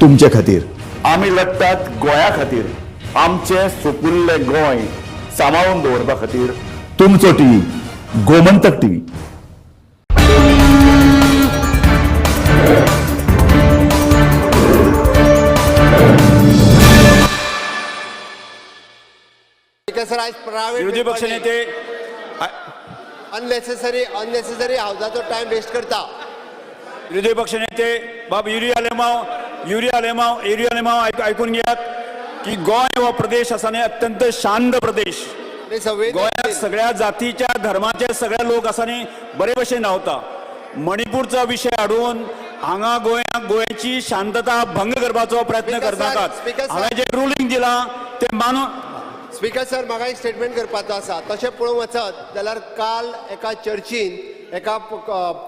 तुमचे खातीर. आमी लढटात गोंया खातीर. आमचे सोपुल्ले गोंय सांबाळून दवरपा खातीर. तुमचो टीव्ही गोमंतक टीव्ही. विरोधी पक्ष नेते अननेसेसरी हावजाचो टाइम वेस्ट करता. विरोधी पक्ष नेते बाब युरिया लेमाव ऐकून घेयात की गोंय हो प्रदेश असा न्ही अत्यंत शांत प्रदेश. गोंयात सगळ्या जातीच्या धर्माचे सगळे लोक असा न्ही बरे भशेन रावता. मणिपूरचा विषय हाडून हांगा गोंयची शांतता भंग करपाचो प्रयत्न करतात. हांवें जे रुलींग दिला ते मानून. स्पीकर सर, म्हाका एक स्टेटमेंट करपाचो आसा. तशें पळोवंक वचत जाल्यार काल एका चर्चीन एका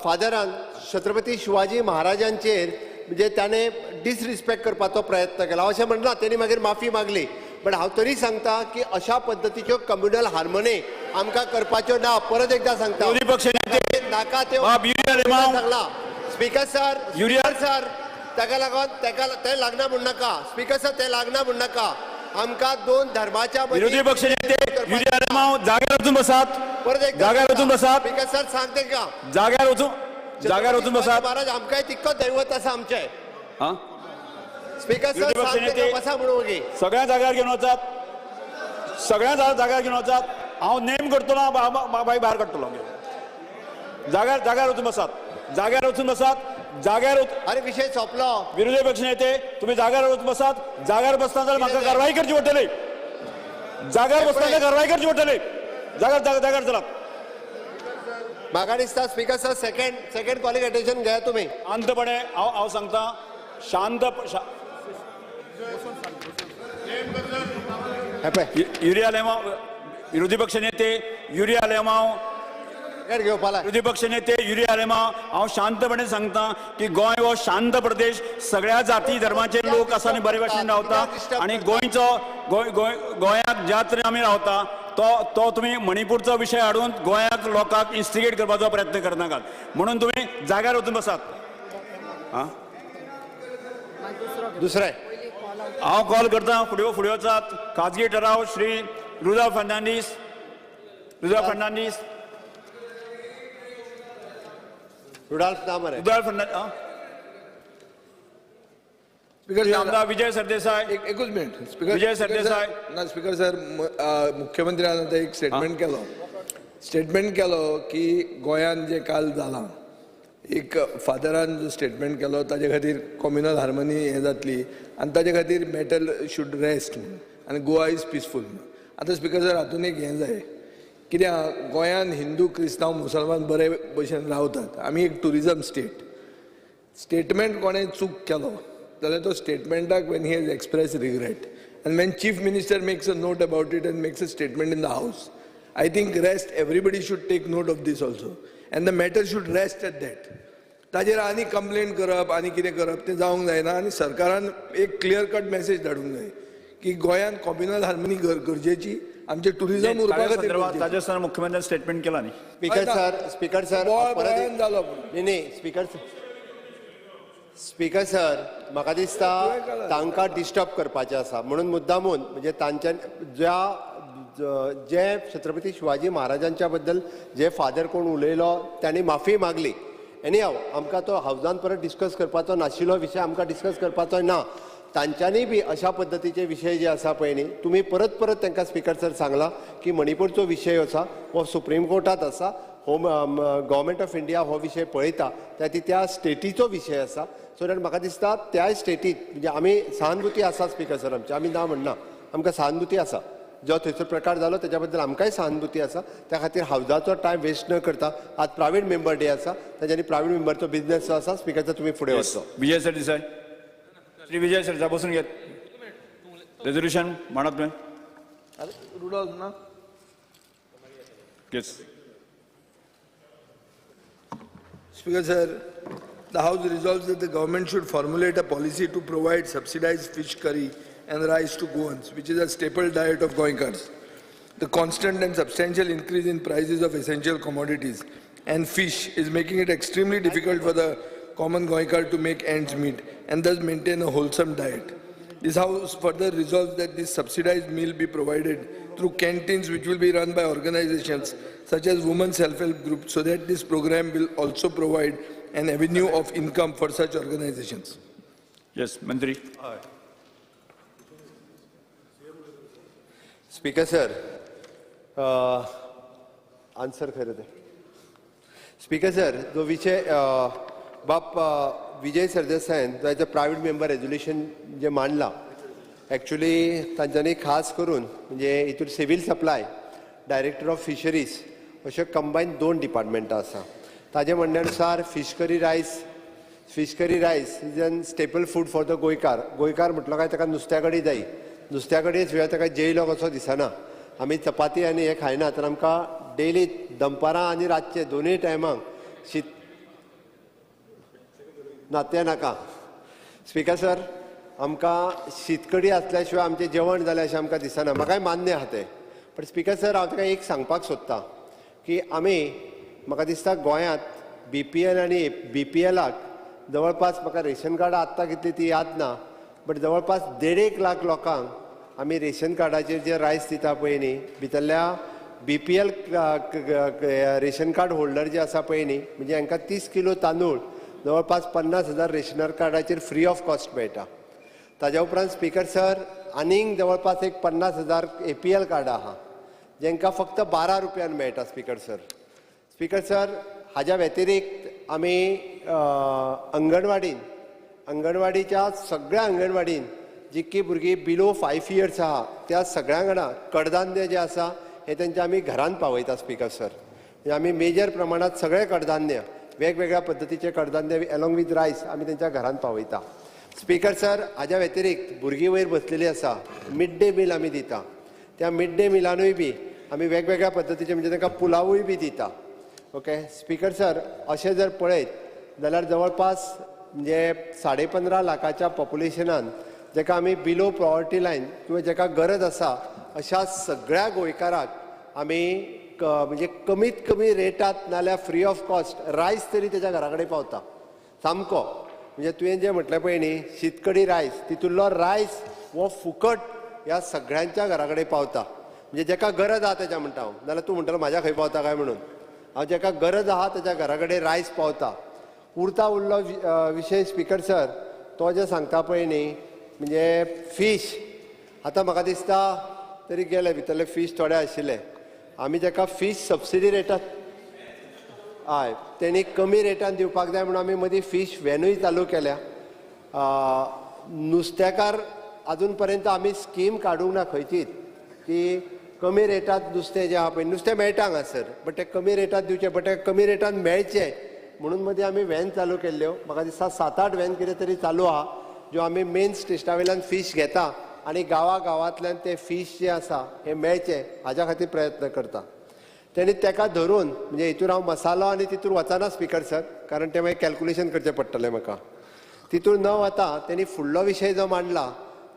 फादरान छत्रपती शिवाजी महाराजांचेर म्हणजे ताणें डिसरिस्पेक्ट करपाचो प्रयत्न केला. अशें म्हणना, तेणी मागीर माफी मागली. पण हांव तरी सांगता की अशा पद्दतीच्यो कम्युनल हार्मोनी आमकां करपाच्यो ना. परत एकदा सांगता, विरोधी पक्ष नेते नाका त्यो सांगला. स्पीकर सर ताका लागून ते लागना म्हण नाका. स्पीकर सर ते लागना म्हण नाका. आमकां दोन धर्माच्या विरोधी पक्ष नेते युरिया लेमाव जाग्यार वचून बसात. परत एक जाग्यार वचून बसात. स्पीकर सर सांगते का जाग्यार वचून बसात. महाराज आमकांय तितको दैवत आसा आमचे. हां, स्पीकर सर विरोधी पक्ष सांगते नेते का बसा म्हणून मागीर सगळ्या जाग्यार घेवन वचात. हांव नेम करतलो, बाई भायर काडटलो. जाग्यार वचून बसात. अरे विषय सोंपलो. विरोधी पक्ष नेते तुम्ही जाग्यार वचून बसात. जाग्यार बसता जाल्यार म्हाका कारवाई करची पडटली. जाग्यार चलात. म्हाका दिसता speaker sir second calling attention घ्या तुम्ही. शांतपणे हांव सांगता. युरिया लेमाव विरोधी पक्ष नेते युरिया लेमाव हांव शांतपणे सांगता की गोंय हो शांत प्रदेश. सगळ्या जाती धर्माचे लोक असा आनी बरे भशेन रावता. आणि गोंयाक ज्या तरेन आमी रावता तो तुम्ही मणिपूरचो विषय हाडून गोंयाक लोकांक इन्स्टिगेट करपाचो प्रयत्न करनाकात. म्हणून तुम्ही जाग्यार वचून बसात. दुसरे हांव कॉल करता. फुडें वचात. खाजगी ठराव श्री रुदा फर्नांडीस. आमदार विजय सरदेसाय. एकूच मिनिट. विजय सरदेसाय. ना स्पीकर सर, मुख्यमंत्र्यान आतां एक स्टेटमेंट केलो की गोंयान जे काल जालां, एक फादरान जो स्टेटमेंट केलो ताजे खातीर कम्युनल हार्मनी हें जातली आनी ताजे खातीर मॅटर शूड रेस्ट म्हणून, आनी गोवा इज पिसफूल म्हणून. आतां स्पीकर सर, हातून एक हें जाय. कित्याक गोंयान हिंदू क्रिस्तांव मुसलमान बरे भशेन रावतात. आमी एक टुरिजम स्टेटमेंट कोणें चूक केलो जाल्यार तो स्टेटमेंटाक when he has express regret and when chief minister makes a note about it and makes a statement in the house, I think everybody should take note of this also, and the matter should rest at that. ताजेर आनी complaint करप आनी कितें करप तें जावंक जायना. आनी सरकारान एक क्लियर कट मेसेज धाडूंक जाय की गोंयान कम्युनल हार्मनी गरजेची. आमचे टुरिजम उरपा खातीर राजस्थान मुख्यमंत्र्यान स्टेटमेंट केला न्ही. स्पीकर सर जालो. न्ही स्पीकर सर, म्हाका दिसता तांकां डिस्टर्ब करपाचें आसा म्हणून मुद्दामून म्हणजे तांच्यान जे छत्रपती शिवाजी महाराजांच्या बद्दल जे फादर कोण उलयलो त्यांनी माफी मागली. एनी हांव आमकां तो हावजान परत डिस्कस करपाचो नाशिल्लो विशय आमकां डिस्कस करपाचो ना. तांच्यांनी बी अशा पद्दतीचे विशय जे आसा पळय न्ही, तुमी परत तांकां स्पीकर सर सांगला की मणिपूरचो विशय आसा हो सुप्रीम कोर्टात आसा. गव्हर्मेंट ऑफ इंडिया हो विशय पळयता, त्या स्टेटीचो विशय आसा. सो दॅट म्हाका दिसता त्या स्टेटीत म्हणजे आमी सहानुभुती आसा स्पीकर सर आमची. आमी ना म्हणना, आमकां सहानुभुती आसा. जो थंयसर प्रकार जालो त्याच्या बद्दल आमकांय सहानुभुती आसा. त्या खातीर हावजाचो टायम वेस्ट न करता. आज प्रायवेट मेंबर डे आसा, ताच्यानी प्रायवेट मेंबरचो बिझनेस जो आसा स्पीकर तुमी फुडें वचचो. विजय सरदेसाय. श्री विजय सरदेसाय बसून घेत. रेझोल्युशन म्हणत तुवें. रुडॉल्फ ना. Yes. Speaker sir, the House resolves that the government should formulate a policy to provide subsidized fish curry and rice to Goans, which is a staple diet of Goinkars. The constant and substantial increase in prices of essential commodities and fish is making it extremely difficult for the common Goikar to make ends meet and thus maintain a wholesome diet. This House further resolves that this subsidized meal be provided through canteens which will be run by organizations such as Women's Self-Help Group, so that this program will also provide an avenue of income for such organizations. Yes, Mantri. Speaker sir answer खरं ते speaker sir जो विषय बाप विजय सरदेसायन जो as a private member resolution जे मांडला actually तांच्यांनी खास करून म्हणजे हितूर civil supply director of fisheries अशे कंबायन 2 डिपार्टमेंटां आसा. ताजे म्हणण्यानुसार fish curry rice is an staple food for the Goenkar म्हटलो काय ताका नुस्त्या कडी जाय. नुस्त्या कडी शिवाय ताका जेयलो कसो दिसना. आमी चपाती आनी हे खायना तर आमकां डेली दनपारां आनी रातचे दोनूय टायमांक शीत ना तें नाका. स्पीकर सर आमकां शीतकडी आसल्या शिवाय आमचें जेवण जालें अशें आमकां दिसना. म्हाकाय मान्य आहा तें. पण स्पीकर सर हांव ताका एक सांगपाक सोदतां की आमी म्हाका दिसता गोंयांत BPL आनी BPLाक जवळपास म्हाका रेशन कार्डां आत्तां कितली ती याद ना बट जवळपास 1.5 लाख लोकांक आमी रेशन कार्डाचेर जे रायस दिता पळय न्ही भितरल्या BPL रेशन कार्ड होल्डर जे आसा पळय न्ही म्हणजे हांकां 30 किलो तांदूळ जवळपास 50,000 रेशन कार्डाचेर फ्री ऑफ कॉस्ट मेळटा. ताज्या उपरांत स्पीकर सर आनीक जवळपास एक 50,000 APL कार्डां आहा जेंकां फक्त 12 रुपयान मेळटा. स्पीकर सर हाज्या व्यतिरिक्त आमी अंगणवाडीच्या सगळ्या अंगणवाडीन जितकी भुरगीं बिलो 5 इयर्स आहा त्या सगळ्यां जाणां कडधान्य जे आसा हे तेंचे आमी घरांत पावयता. स्पीकर सर म्हणजे आमी मेजर प्रमाणात सगळे कडधान्य वेगवेगळ्या पद्दतीचे कडधान्य अलॉंग विथ रायस आमी तेंच्या घरांत पावयता. स्पीकर सर हाज्या व्यतिरिक्त भुरगीं वयर बसलेलीं आसा मिड डे मील आमी दिता. त्या मिड डे मिलानूय बी आमी वेगवेगळ्या पद्दतीचे म्हणजे तांकां पुलावूय बी दिता. ओके स्पीकर सर अशें जर पळयत जाल्यार जवळपास म्हणजे 15.5 लाखाच्या पॉप्युलेशनान जेका आमी बिलो पॉवर्टी लायन किंवा जेका गरज आसा अशा सगळ्या गोंयकाराक आमी म्हणजे कमीत कमी रेटात नाल्यार फ्री ऑफ कॉस्ट रायस तरी तेच्या घरा कडेन पावता. सामको म्हणजे तुवें जें म्हटलें पळय न्ही शीतकडी रायस तितूरलो रायस हो फुकट ह्या सगळ्यांच्या घरा कडेन पावता. म्हणजे जेका गरज आहा तेच्या म्हणटा हांव नाल्यार तूं म्हणटलो म्हाज्या खंय पावता काय म्हणून. हांव जेका गरज आहा तेच्या घरा कडेन रायस पावता. उरता उरलो विशय स्पीकर सर तो जे सांगता पळय न्ही म्हणजे फीश आतां म्हाका दिसता तरी गेले भितरले फीश थोडे आशिल्ले आमी जेका फीश सबसिडी रेटात हय तेणी कमी रेटान दिवपाक जाय म्हणून आमी मदीं फीश व्हॅनूय चालू केल्या. नुस्तेकार अजून पर्यंत आमी स्कीम काडूंक ना खंयचीच की कमी रेटात नुस्तें जें आहा पळय नुस्तें मेळटा हांगासर बट तें कमी रेटात दिवचें बट तें कमी रेटान मेळचें म्हणून मदीं आमी व्हॅन चालू केल्ल्यो. म्हाका दिसता 7-8 व्हॅन कितें तरी चालू आहा ज्यो आमी मेन स्टेशना वयल्यान फीश घेता आनी गांवांतल्यान ते फीश जे आसा हे मेळचे हाज्या खातीर प्रयत्न करता. तेणी तेका धरून म्हणजे हितूर हांव मसालो आनी तितूर वचना स्पीकर सर कारण तें मागीर कॅल्क्युलेशन करचें पडटलें म्हाका. तितूर न वता तेणी फुडलो विशय जो मांडला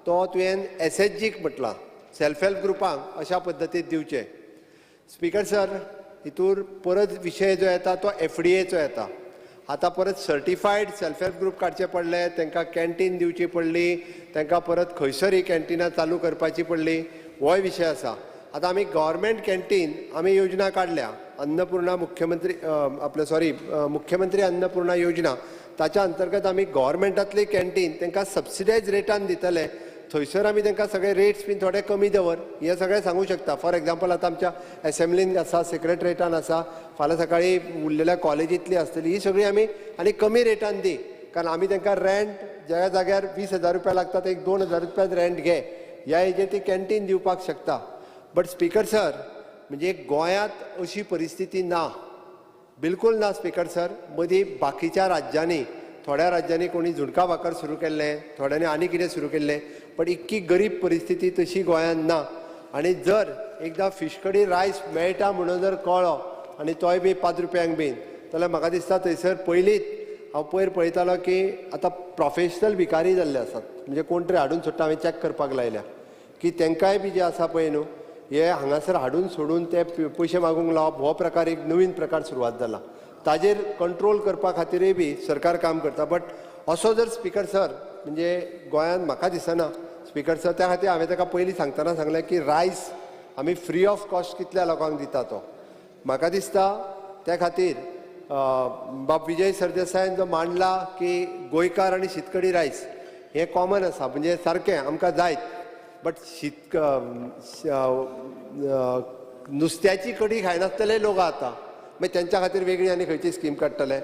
तो तुवें SHGक म्हटला सेल्फ हेल्प ग्रुपांक अशा पद्दतीन दिवचे. स्पीकर सर हितूर परत विशय जो येता तो FDAचो येता. आतां परत सर्टिफायड सेल्फ हेल्प ग्रुप काडचे पडले तांकां कॅन्टीन दिवची पडली तांकां परत खंयसर ही कॅन्टिनां चालू करपाची पडली होय विशय आसा. आतां आमी गव्हर्मेंट कॅन्टीन आमी योजना काडल्या अन्नपूर्णा मुख्यमंत्री अन्नपूर्णा योजना ताच्या अंतर्गत आमी गव्हर्मेंटातली कॅन्टीन तांकां सबसिडायज रेटान दितले. थंयसर आमी तांकां सगळे रेट्स बीन थोडे कमी दवर हे सगळें सांगू शकता. फॉर एग्जाम्पल आतां आमच्या एसेंब्लीन आसा सेक्रेटरेटान आसा फाल्यां सकाळी उरलेल्या कॉलेजींतली आसतली ही सगळी आमी आनी कमी रेटान दी कारण आमी तांकां रेंट ज्या जाग्यार 20,000 रुपया लागता ते 2,000 रुपया रेंट घे ह्या हेजेर ती कॅन्टीन दिवपाक शकता. बट स्पीकर सर म्हणजे गोंयांत अशी परिस्थिती ना बिलकुल ना स्पीकर सर. मदीं बाकीच्या राज्यांनी थोड्या राज्यांनी कोणी झुणका भाकर सुरू केल्ले थोड्यांनी आनी कितें सुरू केल्लें पण इतकी गरीब परिस्थिती तशी गोंयांत ना. आनी जर एकदां फीश कडी रायस मेळटा म्हणून जर कळ्ळो आनी तोय बी 5 रुपयांक बीन जाल्यार म्हाका दिसता थंयसर पयलींच हांव पयर पळयतालो की आतां प्रोफेशनल भिकारी जाल्ले आसात म्हणजे कोण तरी हाडून सोडटा हांवें चॅक करपाक लायल्या की तांकांय बी जे आसा पळय न्हू हे हांगासर हाडून सोडून ते पयशे मागूंक लावप हो प्रकार एक नवीन प्रकार सुरवात जाला. ताजेर कंट्रोल करपा खातीरय बी सरकार काम करता. बट असो जर स्पिकर सर म्हणजे गोंयांत म्हाका दिसना स्पिकर सर, त्या खातीर हांवें ताका पयलीं सांगतना सांगलें की रायस आमी फ्री ऑफ कॉस्ट कितल्या लोकांक दिता तो. म्हाका दिसता त्या खातीर बाब विजय सरदेसायान जो मांडला की गोंयकार आनी शीतकडी रायस हें कॉमन आसा, म्हणजे सारकें आमकां जायत. बट नुस्त्याची कडी खायनासतले लोक आतां, मागीर तेंच्या खातीर वेगळी आनी खंयची स्कीम काडटले.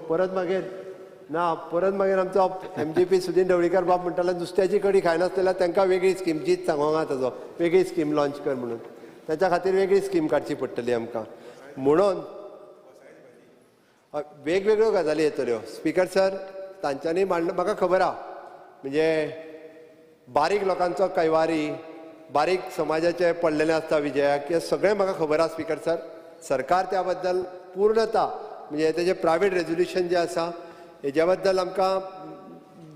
परत मागीर आमचो MGP सुदीन ढवळीकर बाब म्हणटाले नुस्त्याची कडी खायनासतल्या तांकां वेगळी स्कीम, जीत सांगोंक ताजो वेगळी स्कीम लॉन्च कर म्हणून, ताच्या खातीर वेगळी स्कीम काडची पडटली आमकां. म्हणून वेगवेगळ्यो गजाली येतल्यो. स्पिकर सर तांच्यांनी मांडला, म्हाका खबर आहा म्हणजे बारीक लोकांचो कैवारी, बारीक समाजाचे पडलेले आसता विजयाक, हें सगळें म्हाका खबर आहा स्पिकर सर. सरकार त्या बद्दल पूर्णता म्हणजे तेजें प्रायवेट रेजोल्युशन जें आसा हेज्या बद्दल आमकां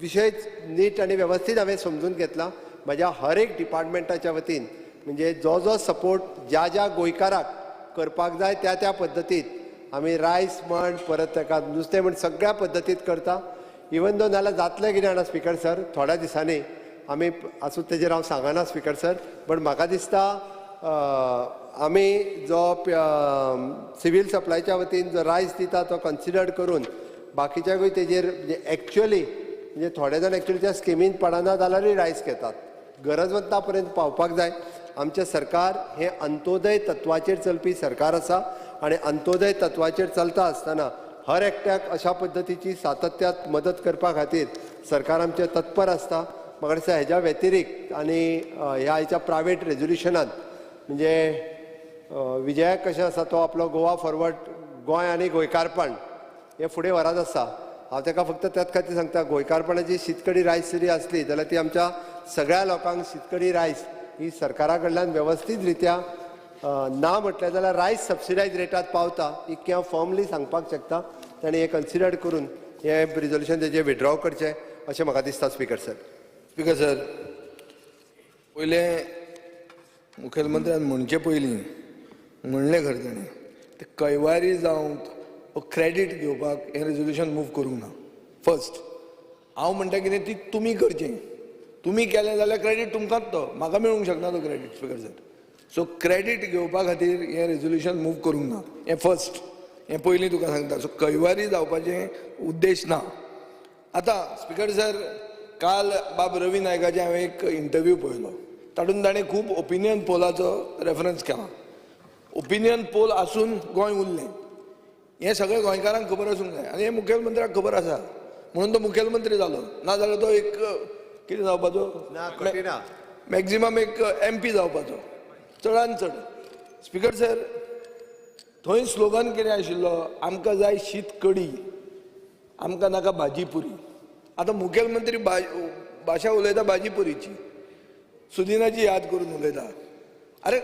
विशय नीट आनी वेवस्थीत हांवें समजून घेतला. म्हज्या हर एक डिपार्टमेंटाच्या वतीन म्हणजे जो सपोर्ट ज्या गोंयकाराक करपाक जाय त्या पद्दतीत आमी रायस म्हण परत ताका नुस्तें म्हण सगळ्या पद्दतीत करता. इवन दो नाल्यार जातलें कितें जाणा स्पिकर सर, थोड्या दिसांनी आमी आसूं तेजेर हांव सांगना स्पिकर सर, बट म्हाका दिसता आमी जो सिवील सप्लायच्या वतीन जो रायस दिता तो कन्सिडर करून बाकीच्याकूय तेजेर म्हणजे एक्चुअली म्हणजे थोडे जाण एक्चुअली त्या स्किमींत पडना जाल्यारूय रायस घेतात. गरजवंता पर्यंत पावपाक जाय. आमचें सरकार हें अंत्योदय तत्वाचेर चलपी सरकार आसा आनी अंत्योदय तत्वाचेर चलता आसतना हर एकट्याक अशा पद्दतीची सातत्यात मदत करपा खातीर सरकार आमचें तत्पर आसता. म्हाका दिसता हेज्या व्यतिरिक्त आनी ह्या हेच्या प्रायवेट रेजोल्युशनान म्हणजे विजयाक कशें आसा तो आपलो गोवा फॉरवर्ड गोंय आनी गोंयकारपण हें फुडें व्हरत आसा. हांव ताका फक्त त्याच खातीर सांगता गोंयकारपणाची शीतकडी रायस जरी आसली जाल्यार ती आमच्या सगळ्या लोकांक शीतकडी रायस ही सरकारा कडल्यान वेवस्थीत रित्या ना म्हटलें जाल्यार रायस सबसिडायज रेटात पावता इतकें हांव फॉर्मली सांगपाक शकता. ताणें हें कन्सिडर करून हें रिजोल्युशन तेजें विड्रॉ करचें अशें म्हाका दिसता स्पिकर सर. स्पिकर सर, पयलें मुखेलमंत्र्यान म्हणचे पयलीं म्हणलें खरें ताणें ते कैवारी जावं क्रेडीट घेवपाक हें रेजोल्युशन मूव करूंक ना. फर्स्ट हांव म्हणटा कितें ती तुमी करचें, तुमी केलें जाल्यार क्रेडीट तुमकांच तो, म्हाका मेळूंक शकना तो credit speaker sir. So credit घेवपा खातीर हें रेजोल्युशन मूव करूंक ना. हें फर्स्ट, हें पयलीं तुका सांगता. सो कैवारी जावपाचें उद्देश ना. आतां स्पिकर सर, काल बाब रवी नायकाचें हांवें एक इंटरव्यू पळयलो, तातूंत ताणें खूब ओपिनियन पोलाचो रेफरन्स केला. ओपिनियन पोल आसून गोंय उरलें हें सगळें गोंयकारांक खबर आसूंक जाय आनी हें मुखेलमंत्र्याक खबर आसा म्हणून तो मुखेलमंत्री जालो. नाजाल्यार तो एक कितें जावपाचो, मॅक्झिमम एक MP जावपाचो चडांत चड. स्पिकर सर, थंय स्लोगन कितें आशिल्लो, आमकां जाय शीत कडी, आमकां नाका भाजी पुरी. आतां मुखेलमंत्री भाशा उलयता भाजी पुरीची, सुदिनाची याद करून उलयता. अरे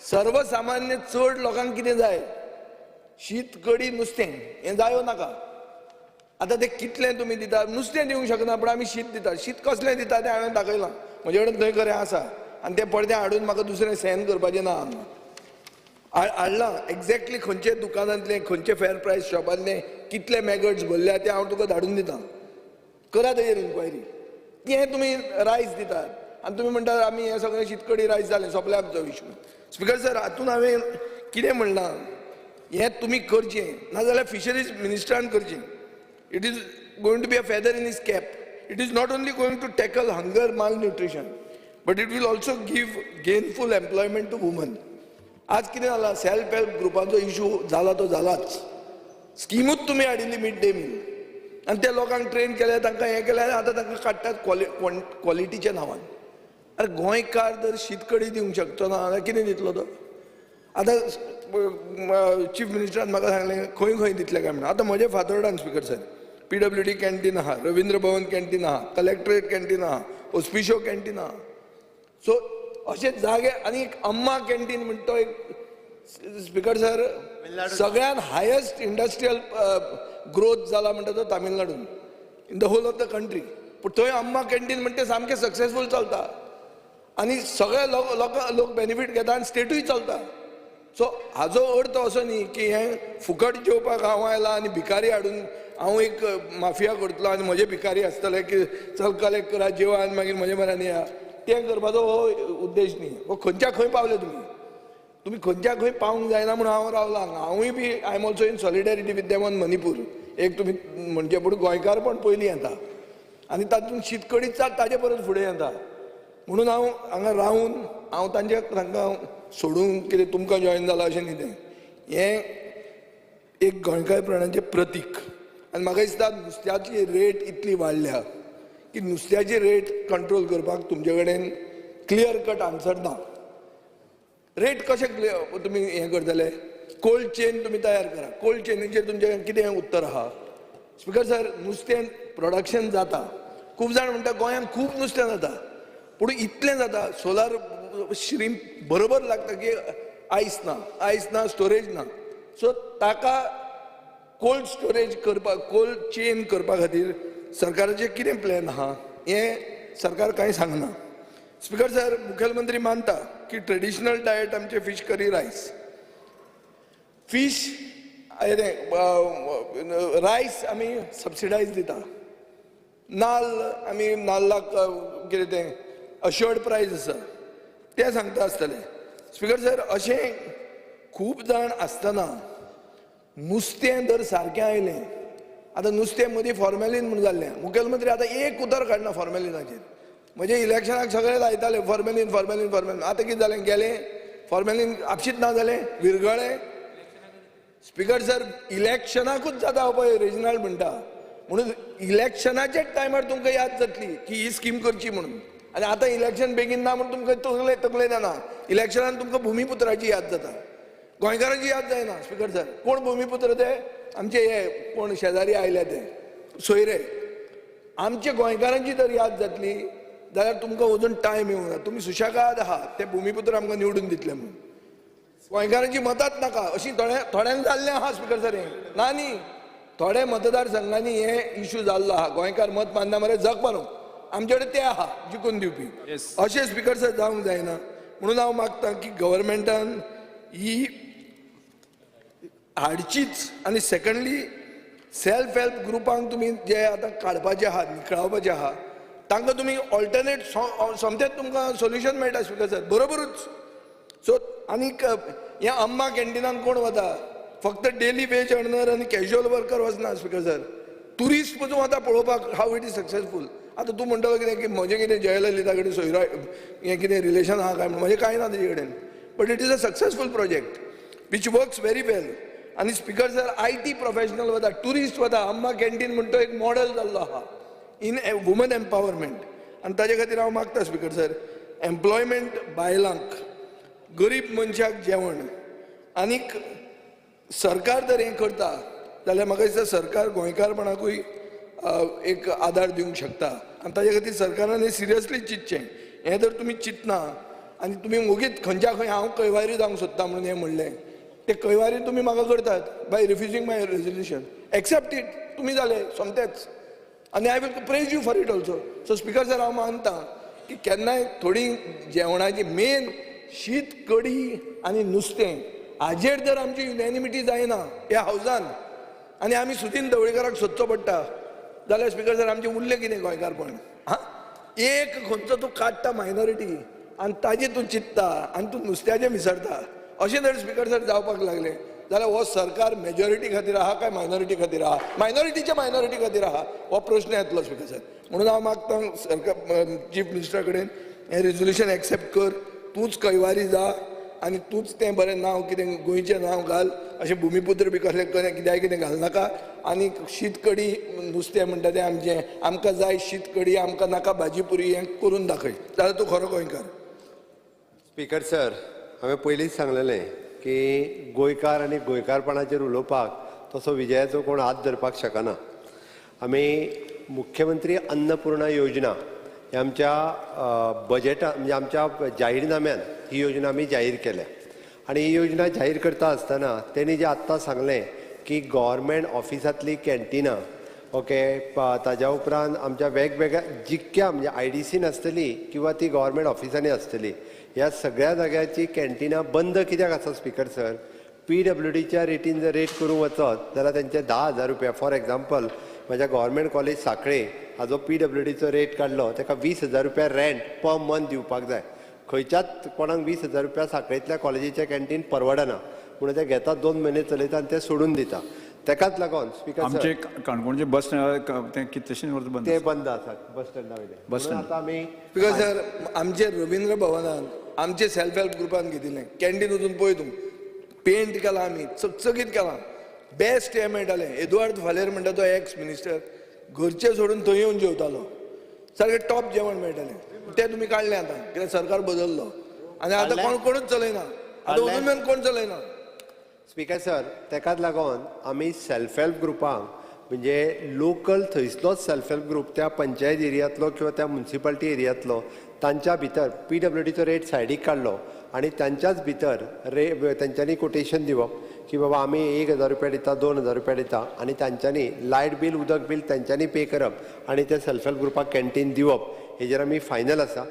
सर्वसामान्य चड लोकांक कितें जाय, शीत कडी नुस्तें हें जायो नाका. आतां तें कितलें तुमी दिता, नुस्तें दिवंक शकना पूण आमी शीत दिता. शीत कसलें दिता तें हांवें दाखयलां, म्हजे कडेन थंय खरें आसा आनी तें पडतें हाडून म्हाका दुसरें सहन करपाचें ना. हाडलां एक्झॅक्टली खंयचे दुकानांतलें खंयचे फेर प्रायस शॉपांतलें कितले मॅगट्स भरल्या तें हांव तुका धाडून दितां. करा तेजेर इन्क्वायरी. हें तुमी रायस दितात आनी तुमी म्हणटात आमी हें सगळें शीतकडी रायस जालें, सोंपलें आमचो इश्यू. स्पिकर सर, हातूंत हांवें कितें म्हणलां, हें तुमी करचें, नाजाल्यार फिशरीज मिनिस्टरान करचें. It is going to be a feather in his cap. It is not only going to tackle hunger malnutrition but it will also give gainful employment to woman. आज कितें जालां, सेल्फ हेल्प ग्रुपाचो इश्यू जाला तो जालाच. स्किमूच तुमी हाडिल्ली mid day meal आनी त्या लोकांक ट्रेन केले, तांकां हें केलें आनी आतां तांकां काडटात क्वॉलिटीच्या नांवान. अरे गोंयकार जर शीतकडी दिवंक शकचो ना जाल्यार कितें दितलो तो. आतां चीफ मिनिस्टरान म्हाका सांगलें खंय खंय दितलें काय म्हणून. आतां म्हजे फातोर्डान स्पिकर सर PWD कॅन्टीन आहा, रविंद्र भवन कॅन्टीन आहा, कलेक्टरेट कॅन्टीन आहा, ऑस्पिशो कॅन्टीन आहा. सो अशे जागे आनी एक अम्मा कॅन्टीन म्हणटा तो एक स्पिकर सर सगळ्यान हायेस्ट इंडस्ट्रियल ग्रोथ जाला म्हणटा तो तामिळनाडून in the whole of the country. पूण थंय अम्मा कॅन्टीन म्हणटा सामकें सक्सेसफूल चलता आनी सगळे लोक बेनिफीट घेता आनी स्टेटूय चलता. सो हाजो अर्थ असो न्ही की हें फुकट जेवपाक हांव आयलां आनी भिकारी हाडून हांव एक माफिया करतलो आनी म्हजे भिकारी आसतले की चल कलेक्ट करा जेवा आनी मागीर म्हजे म्हऱ्यान या तें करपाचो हो उद्देश न्ही. हो खंयच्या खंय पावले तुमी खंयच्या खंय पावूंक जायना म्हणून हांव रावलां हांगा. हांवूय बी I am also in solidarity with them on Manipur. एक तुमी म्हणजे पूण गोंयकार पण पयलीं येता आनी तातूंत शीतकडी ताजे परस फुडें येता म्हणून हांव हांगा रावून हांव तांकां सोडून कितें तुमकां जॉयन जालां अशें न्ही तें. हें एक गोंयकारपणाचें प्रतीक. आनी म्हाका दिसता नुस्त्याची रेट इतली वाडल्या की नुस्त्याची रेट कंट्रोल करपाक तुमचे कडेन क्लियर कट आन्सर ना. रेट कशें तुमी हें करतले? कोल्ड चेन तुमी तयार करा. कोल्ड चेनीचेर तुमचें कितें उत्तर आहा? स्पीकर सर, नुस्तें प्रोडक्शन जाता. खूब जाण म्हणटा गोंयांत खूब नुस्तें जाता पूण इतलें जाता सोलार श्रीम बरोबर लागता की आयस ना स्टोरेज ना. सो ताका कोल्ड स्टोरेज करपाक कोल्ड चेन करपा खातीर सरकाराचें कितें प्लॅन आहा हें सरकार कांय सांगना. स्पीकर सर, मुखेलमंत्री मानता की ट्रेडिशनल डायट आमचें फीश करी रायस. फीश रायस आमी सबसिडायज दिता. नाल्ल आमी नाल्लाक कितें तें अश्योर्ड प्रायस आसा तें सांगता आसतले. स्पीकर सर, अशें खूब जाण आसतना नुस्तें जर सारकें आयलें. आतां नुस्तें मदीं फॉर्मेलीन म्हणून जाल्लें. मुखेलमंत्री आतां एक उतर काडना फॉर्मेलिनाचेर. म्हणजे इलेक्शनाक सगळे लायताले फॉर्मेलीन. आतां कितें जालें? गेलें फॉर्मेलीन आपशीच ना जालें, विरगळ्ळें. स्पीकर सर, इलेक्शनाकूच जाता पळय रिजनल म्हणटा म्हणून इलेक्शनाच्याच टायमार तुमकां याद जातली की ही स्कीम करची म्हणून. आनी आतां इलेक्शन बेगीन ना म्हणून तुमकां तकले जाना. इलेक्शनान तुमकां भुमिपुत्राची याद जाता, गोंयकारांची याद जायना. स्पीकर सर, कोण भुमिपुत्र ते? आमचे हे कोण शेजारी आयले ते सोयरे. आमचे गोंयकारांची जर याद जातली जाल्यार तुमकां अजून टायम येवंक ना. तुमी सुशेगाद आहात ते भुमिपुत्र आमकां निवडून दितले म्हणून. गोंयकारांची मतांच नाका अशी थोड्यांक जाल्लें आहा. स्पीकर सर, हें ना न्ही. थोडे मतदारसंघांनी हे इश्यू जाल्लो आहा. गोंयकार मत मानना मरे जग मारूंक. आमचे कडेन ते आहा जिखून दिवपी. अशें स्पीकर सर जावंक जायना. म्हणून हांव मागतां की गव्हर्मेंटान ही हाडचीच. आनी सेकंडली सेल्फ हेल्प ग्रुपांक तुमी जे आतां काडपाचे आहात, निखळावपाचे आहात, तांकां तुमी ऑल्टरनेट सोमतेच तुमकां सोल्युशन मेळटा. Speaker sir, बरोबरूच. सो आनीक हें अम्मा कॅन्टिनान कोण वता? फक्त डेली वेज अर्नर आनी कॅज्युअल वर्कर वचना. स्पीकर सर, ट्युरिस्ट पसून वता पळोवपाक हाव इट इज सक्सेसफूल. आतां तूं म्हणटलो कितें की म्हजें कितें जयललिता कडेन सोयरा हें कितें रिलेशन आहा काय म्हणून. म्हजें कांय ना तेजे कडेन. But it is a successful project which works very well. आनी स्पीकर सर, IT प्रोफेशनल वता, ट्युरिस्ट वता. अम्मा कॅन्टीन म्हणटा एक मॉडेल जाल्लो आहा इन वुमन एम्पावरमेंट. आनी ताजे खातीर हांव मागता स्पीकर सर, एम्प्लॉयमेंट बायलांक, गरीब मनशाक जेवण. आनीक सरकार जर हें करता जाल्यार म्हाका दिसता सरकार गोंयकारपणाकूय एक आदार दिवंक शकता. आनी ताजे खातीर सरकारान हें सिरियसली चिंतचें. हें जर तुमी चिंतना आनी तुमी ओगीच खंयच्या खंय हांव कैवारी जावंक सोदता म्हणून हें म्हणलें, ते कैवारी तुमी म्हाका करतात by refusing my resolution. Accept it. तुमी जाले सोमतेच. आनी I will praise you for it also. So speaker sir, हांव मानता की केन्नाय थोडी जेवणाची मेन शीत कडी आनी नुस्तें हाजेर जर आमची युनॅनिमिटी जायना ह्या हावजान आनी आमी सुदीन ढवळीकाराक सोदचो पडटा जाल्यार स्पीकर सर आमचें उरलें कितें गोंयकारपण? हां, एक खंयचो तूं काडटा मायनॉरिटी आनी ताजी तूं चिंतता आनी तूं नुस्त्याचें विसरता. अशें जर स्पीकर सर जावपाक लागलें जाल्यार हो सरकार मेजॉरिटी खातीर आहा काय मायनॉरिटी खातीर आहा? मायनॉरिटीच्या मायनॉरिटी खातीर आहा हो प्रश्न येतलो स्पीकर सर. म्हणून हांव मागतां सरकार चीफ मिनिस्टरा कडेन हें रेजोल्युशन एक्सेप्ट कर. तूंच कैवारी जा आनी तूंच तें बरें नांव कितें गोंयचें नांव घाल. अशें भुमिपुत्र बी कसलें कित्याक कितें घालनाका. आनी शीत कडी नुस्तें म्हणटा तें आमचें. आमकां जाय शीत कडी, आमकां नाका भाजी पुरी. हें करून दाखय जाल्यार तूं खरो गोंयकार. स्पीकर सर, हांवें पयलींच सांगलेलें की गोंयकार आनी गोंयकारपणाचेर उलोवपाक तसो विजयाचो कोण हात धरपाक शकना. आमी मुख्यमंत्री अन्नपूर्णा योजना ही आमच्या बजेटांत म्हणजे आमच्या जाहीरनाम्यान ही योजना आमी जाहीर केल्या. आनी ही योजना जाहीर करता आसतना तेणी जें आत्तां सांगलें की गव्हर्मेंट ऑफिसांतलीं कॅन्टिनां ओके ताज्या उपरांत आमच्या वेगवेगळ्या जितक्या म्हणजे IDC आसतली किंवा ती गव्हर्मेंट ऑफिसांनी आसतली ह्या सगळ्या जाग्याची कॅन्टिनां बंद कित्याक आसा स्पीकर सर? PWDच्या रेटीन जर रेट करूंक वचत जाल्यार तेंचे 10,000 रुपया फॉर एग्जाम्पल म्हज्या गव्हर्मेंट कॉलेज सांखळे हाजो PWDचो रेट काडलो ताका 20,000 रुपया रेंट पर मंथ दिवपाक जाय. खंयच्याच कोणाक 20,000 रुपया सांखळेंतल्या कॉलेजीचें कॅन्टीन परवडना म्हणून ते घेतात 2 म्हयने चलयता आनी ते सोडून दिता. तेकाच लागून स्पीकर सर आमचे काणकोणचे बस स्टँड ते कितलेशे वर्स बंद ते बंद आसात बस स्टँडा वयले. Bus stand. आतां आमी स्पीकर सर आमचे रवींद्र भवनात आमचे सेल्फ हेल्प ग्रुपान घेतिल्लें कॅन्टीन वचून पळय तूं पेंट केला आमी चकचकीत केला बेस्ट हे मेळटालें. एदुआर्द फालेर म्हणटा तो एक्स मिनिस्टर घरचे सोडून थंय येवन जेवतालो सारकें टॉप जेवण मेळटालें तें तुमी काडलें आतां कित्याक सरकार बदललो आनी आतां कोणूच चलयना आतां अजून मेरेन कोण चलयना. स्पीकर सर तेकाच लागून आमी सेल्फ हेल्प ग्रुपांक म्हणजे लोकल थंयसलोच सेल्फ हेल्प ग्रुप त्या पंचायत एरियांतलो किंवा त्या म्युन्सिपालिटी एरियांतलो तांच्या भितर PWDचो रेट सायडीक काडलो आनी तांच्याच भितर तेंच्यांनी कोटेशन दिवप की बाबा आमी 1,000 रुपया दिता 2,000 रुपया दिता आनी तांच्यांनी लायट बील उदक बील तांच्यांनी पे करप आनी ते सेल्फ हेल्प ग्रुपाक कॅन्टीन दिवप हेजेर आमी फायनल आसा.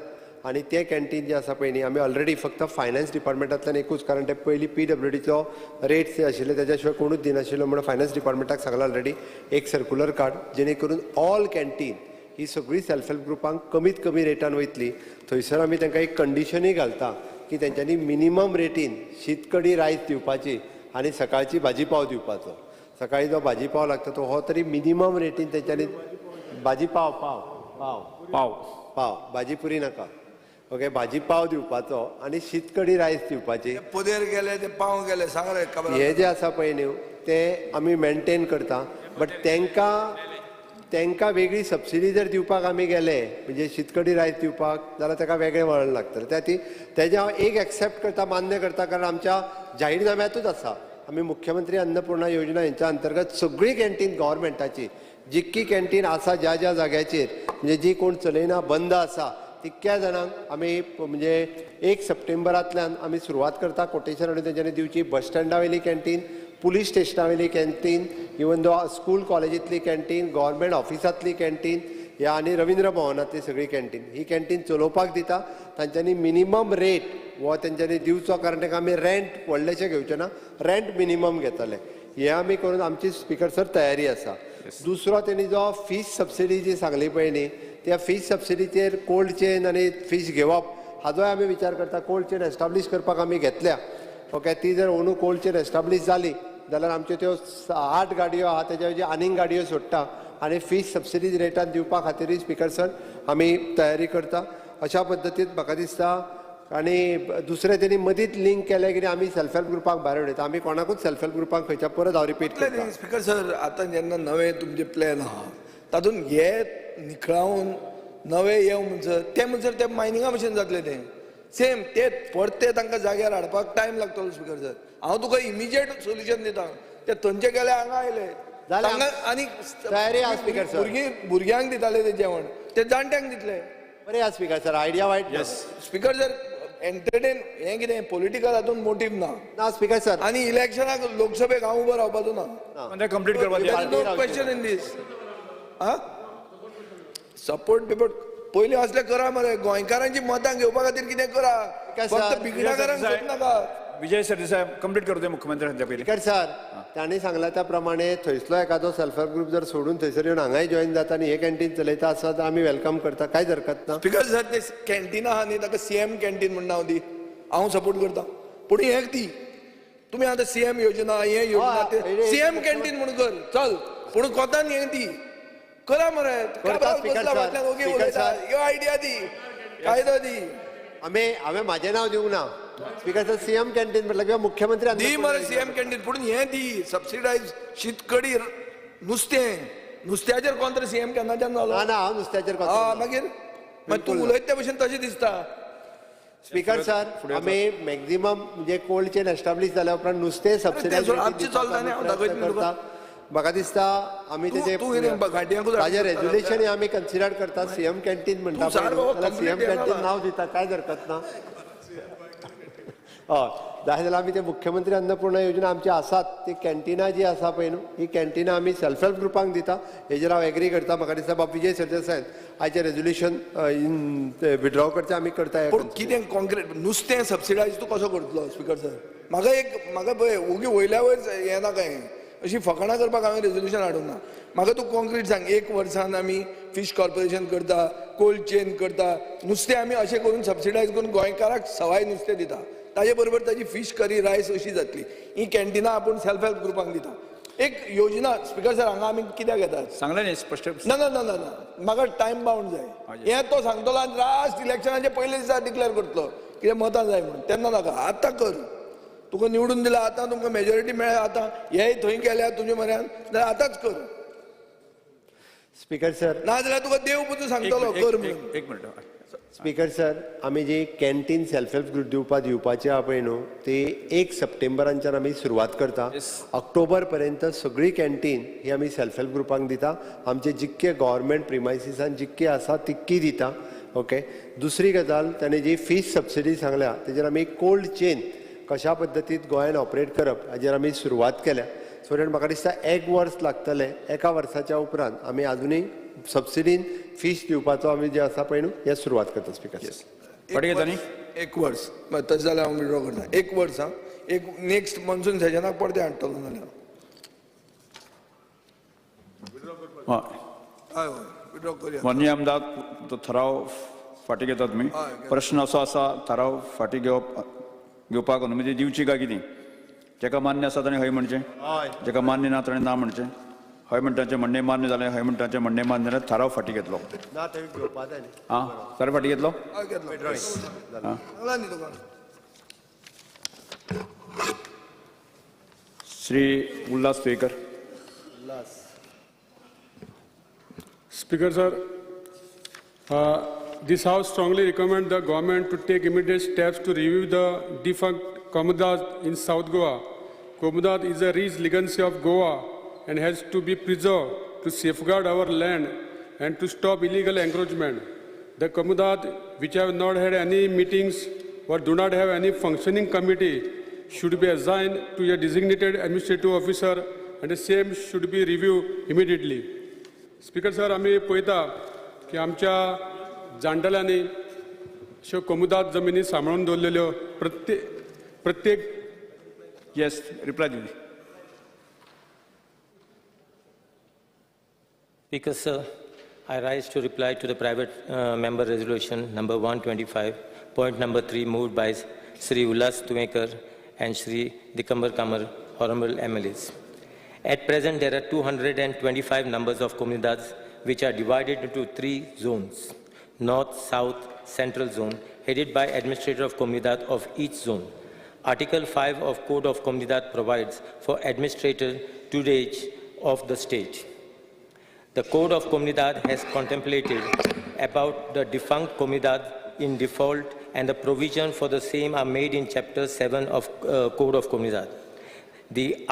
आनी ते कॅन्टीन जे आसा पळय न्ही आमी ऑलरेडी फक्त फायनान्स डिपार्टमेंटांतल्यान एकूच कारण ते पयलीं PWDचो रेट जे आशिल्ले तेज्या शिवाय कोणूच दिनाशिल्लो म्हणून फायनान्स डिपार्टमेंटाक सांगला ऑलरेडी एक सर्क्युलर काड जेणे करून ऑल कॅन्टीन ही सगळी सेल्फ हेल्प ग्रुपांक कमीत कमी रेटान वयतली. थंयसर आमी तांकां एक कंडिशनूय घालता की तेंच्यांनी मिनिमम रेटीन शीत कडी रायस दिवपाची आनी सकाळची भाजी पाव दिवपाचो. सकाळी जो भाजी पाव लागता तो हो तरी मिनिमम रेटीन तेंच्यांनी भाजी पाव पाव पाव पाव पाव भाजी पुरी नाका ओके भाजी पाव दिवपाचो आनी शीत कडी रायस दिवपाची. पोदेर गेले ते पाव गेले सांग रे हे जे आसा पळय न्ही ते आमी मेनटेन करता बट तांकां वेगळी सबसिडी जर दिवपाक आमी गेले म्हणजे शीतकडी रायस दिवपाक जाल्यार ताका वेगळें वळण लागतलें. तेजें हांव एक एक्सेप्ट करता मान्य करता कारण आमच्या जाहीरनाम्यातूच आसा आमी मुख्यमंत्री अन्नपूर्णा योजना हेंच्या अंतर्गत सगळी कॅन्टीन गव्हर्मेंटाची जितकी कॅन्टीन आसा ज्या ज्या जाग्याचेर म्हणजे जी कोण चलयना बंद आसा तितक्या जाणांक आमी म्हणजे 1 सप्टेंबरांतल्यान आमी सुरवात करता कोटेशन आनी तेंच्यांनी दिवची. बस स्टँडा वयली कॅन्टीन पुलीस स्टेशना वयली कॅन्टीन इवन दो स्कूल कॉलेजींतली कॅन्टीन गव्हर्मेंट ऑफिसांतली कॅन्टीन ह्या आनी रवींद्र भवनांतली सगळी कॅन्टीन ही कॅन्टीन चलोवपाक दिता. तांच्यांनी मिनिमम रेट हो तेंच्यांनी दिवचो कारण ताका आमी रेंट व्हडलेशें घेवचें ना रेंट मिनिमम घेतले हे आमी करून आमची स्पीकर सर तयारी आसा. दुसरो तेणी जो फीश सबसिडी जी सांगली पळय न्ही त्या फीश सबसिडीचेर कोल्ड चेन आनी फीश घेवप हाजोय आमी विचार करता. कोल्ड चेन एस्टाब्लीश करपाक आमी घेतल्या ओके ती जर अंदू कोल्ड चेन एस्टाब्लीश जाली जाल्यार आमच्यो त्यो 8 गाडयो आहा तेज्या वयची आनीक गाडयो सोडटा आनी फीश सबसिडी रेटान दिवपा खातीरय स्पीकर सर आमी तयारी करता. अशा पद्दतीन म्हाका दिसता आनी दुसरें तेणी मदींच लिंक केलें कितें आमी सेल्फ हेल्प ग्रुपाक भायर उडयता आमी कोणाकूच सेल्फ हेल्प ग्रुपाक खंयच्या परत हांव रिपीट करता. स्पीकर सर आतां जेन्ना नवे तुमचे प्लॅन आहा तातूंत हे निखळावन नवे येव म्हणसर ते मायनिंगा भशेन जातले ते सेम ते परते तांकां जाग्यार हाडपाक टायम लागतलो स्पीकर सर. हांव तुका इमिजिएट सोल्युशन दिता ते थंयचे गेले हांगा आयले आनी तयारी आहा स्पीकर सर. भुरग्यांक दिताले ते जेवण ते जाणट्यांक दितले. बरें आहा स्पीकर सर आयडिया वायट ना. स्पीकर सर एंटरटेन हे कितें पॉलिटिकल हातूंत मोटीव ना स्पीकर सर आनी इलेक्शनाक लोकसभेक हांव उबो रावपाचो ना कंप्लीट करपाक क्वेश्चन इन दीस सपोर्ट बिपोर्ट पयलीं असलें करा मरे गोंयकारांची मतां घेवपा खातीर कितें करा फक्त बिगडाकारांक करप नाका. विजय सरदेसाय कंप्लीट करू दे मुख्यमंत्री हांच्या पयलीं. स्पीकर सर तांणी सांगला त्या प्रमाणे थंयसलो एखादो सेल्फ हेल्प ग्रुप जर सोडून थंयसर येवन हांगाय जॉईन जाता आनी हे कॅन्टीन चलयता आसत तर आमी वेलकम करता कांयच हरकत ना. स्पीकर सर ते कॅन्टीन आहा न्ही ताका CM कॅन्टीन म्हण नांव दी हांव सपोर्ट करता पूण हें दी तुमी आतां CM योजना हे योजना CM कॅन्टीन म्हूण कर चल पूण कोतान हें दी करा मरे ह्यो आयडिया दी कायदो दी. हांवें म्हाजें नांव दिवंक ना स्पीकर सर CM कॅन्टीन म्हटलं किंवा मुख्यमंत्री दी मरे CM कॅन्टीन पूण हें दी सबसिडायज शीतकडी नुस्त्याचेर कोण तरी CM केन्नाच्यान जालो ना हांव नुस्त्याचेर मागीर तूं उलयता त्या भशेन तशें दिसता. स्पीकर सर आमी मॅक्झिमम म्हणजे कोल्ड चेन एस्टाब्लीश जाल्या उपरांत नुस्तें सबसिडायज करता. म्हाका दिसता आमी ताजें रेजुलेशन आमी कन्सिडर करता. CM कॅन्टीन म्हणटा CM कॅन्टीन नांव दिता कांयच हरकत ना. हय जाय जाल्यार आमी ते मुख्यमंत्री अन्नपूर्णा योजना आमची आसात ती कॅन्टिनां जी आसा पळय न्हू ही कॅन्टिनां आमी सेल्फ हेल्प ग्रुपांक दिता हेजेर हांव एग्री करता म्हाका दिसता बाब विजय सरदेसाय आयचें रेजोल्युशन विड्रॉ करचें आमी करता पूण कितें कॉन्क्रीट नुस्तें सबसिडायज तूं कसो करतलो स्पिकर सर म्हाका पळय ओगी वयल्या वयर हें नाका हें अशी फकाणां करपाक हांवें रेजोल्युशन हाडूंक ना म्हाका तूं कॉन्क्रीट सांग 1 वर्सान आमी फिश कॉर्पोरेशन करता कोल्ड चेन करता नुस्तें आमी अशें करून सबसिडायज करून गोंयकाराक सवाय नुस्तें दिता ताजे बरोबर ताजी फीश करी रायस अशी जातली ही कॅन्टिनां आपूण सेल्फ हेल्प ग्रुपांक दिता एक योजना स्पिकर सर हांगा आमी कित्याक येतात सांगलें न्ही स्पश्ट ना ना ना ना ना म्हाका टायम बाउंड जाय हें तो सांगतलो आनी लास्ट इलेक्शनाचे पयले दिसा डिक्लेअर करतलो कितें मतां जाय म्हणून तेन्ना नाका आतां कर तुका निवडून दिला आतां तुमकां मेजॉरिटी मेळ्ळ्या आतां हेय थंय गेल्या तुजे म्हऱ्यान जाल्यार आतांच कर स्पिकर सर ना जाल्यार तुका देव पुजू सांगतलो कर म्हणून एक मिनिट स्पिकर सर आमी जी कॅन्टीन सेल्फ हेल्प ग्रुप दिवपाची आहा पळय न्हू ती 1 सप्टेंबरांच्यान आमी सुरवात करता ऑक्टोबर पर्यंत सगळी कॅन्टीन ही आमी सेल्फ हेल्प ग्रुपांक दिता आमचे जितके गव्हर्मेंट प्रिमायसिसान जितकी आसा तितकी दिता ओके दुसरी गजाल ताणें जी फीश सबसिडी सांगल्या तेजेर आमी कोल्ड चेन कशा पद्दतीन गोंयान ऑपरेट करप हाजेर आमी सुरवात केल्या सो दॅट म्हाका दिसता 1 वर्स लागतलें 1 वर्साच्या उपरांत आमी आजुनूय सबसिडीन फीश दिवपाचो आमी जे आसा पळय न्हू हें सुरवात करता स्पिकर फाटी घेता न्ही 1 वर्स तशें जाल्यार हांव विड्रॉ करता 1 वर्स हां एक नेक्स्ट मॉन्सून सेशनाक परते हाडटलो नाल्यार हय हय हय विड्रॉ करया माननीय आमदार तो ठराव फाटी घेता तुमी प्रश्न असो आसा ठराव फाटी घेवपाक अनुमती दिवची काय कितें जेका मान्य आसा ताणें हय म्हणचें जेका मान्य ना ताणें ना म्हणचें हय म्हणटाचें म्हणणें मान्य जालें हय म्हणटाचें म्हणणें मान्य जालें ठराव फाटी घेतलो ना थंय घेवपा जाय न्ही आं ठराव फाटी घेतलो हय घेतलो सांगला न्ही तुका Shri Ulhas Tuyekar Speaker sir, this House strongly recommend the government to take immediate steps to review the defunct Komudad in South Goa. Komudad is a rich legacy of Goa and has to be preserved to safeguard our land and to stop illegal encroachment. The Komudad, which have not had any meetings or do not have any functioning committee, should be assigned to a designated administrative officer and the same should be reviewed immediately. Speaker sir आमी पळयता की आमच्या जाणटेल्यांनी अश्यो कोमुदाद जमिनी सांबाळून दवरलेल्यो प्रत्येक yes reply दिली Speaker sir, I rise to reply to the private member resolution number 125, point number 3 moved by Sri Ullas Tuekar and Sri Dikambar Kamar, honorable MLAs. At present, there are 225 numbers of comunidades which are divided into 3 zones, North, South, Central Zone, headed by administrator of comunidad of each zone. Article 5 of Code of Comunidad provides for administrator tutelage of the state. The Code of Comunidad has contemplated about the defunct comunidad in default and the provision for the same are made in Chapter 7 of Code of Comunidad. The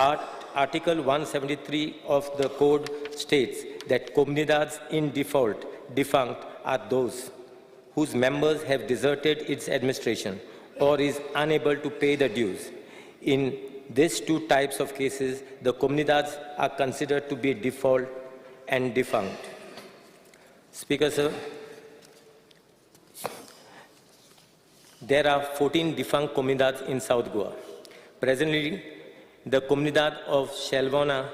Article 173 of the Code states that comunidades in default, defunct, are those whose members have deserted its administration or is unable to pay the dues. In these 2 types of cases, the comunidades are considered to be default and defunct. Speaker sir, there are 14 defunct comunidades in South Goa. Presently, the Comunidad of Shelvona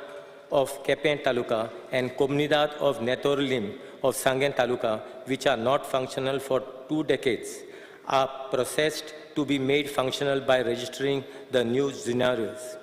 of Kepen Taluka and Comunidad of Netorlim of Sangen Taluka, which are not functional for 2 decades, are processed to be made functional by registering the new scenarios.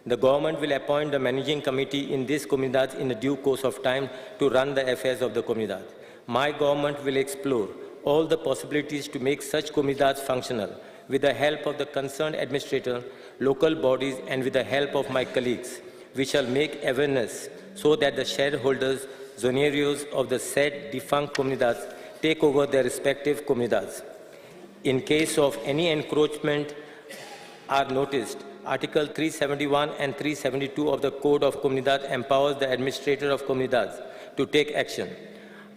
The government will appoint the managing committee in these comunidades in the due course of time to run the affairs of the comunidad. My government will explore all the possibilities to make such comunidades functional with the help of the concerned administrator, local bodies, and with the help of my colleagues. We shall make awareness so that the shareholders, zonarios of the said defunct comunidades take over their respective comunidades. In case of any encroachment are noticed, Article 371 and 372 of the Code of Comunidad empowers the administrator of comunidades to take action.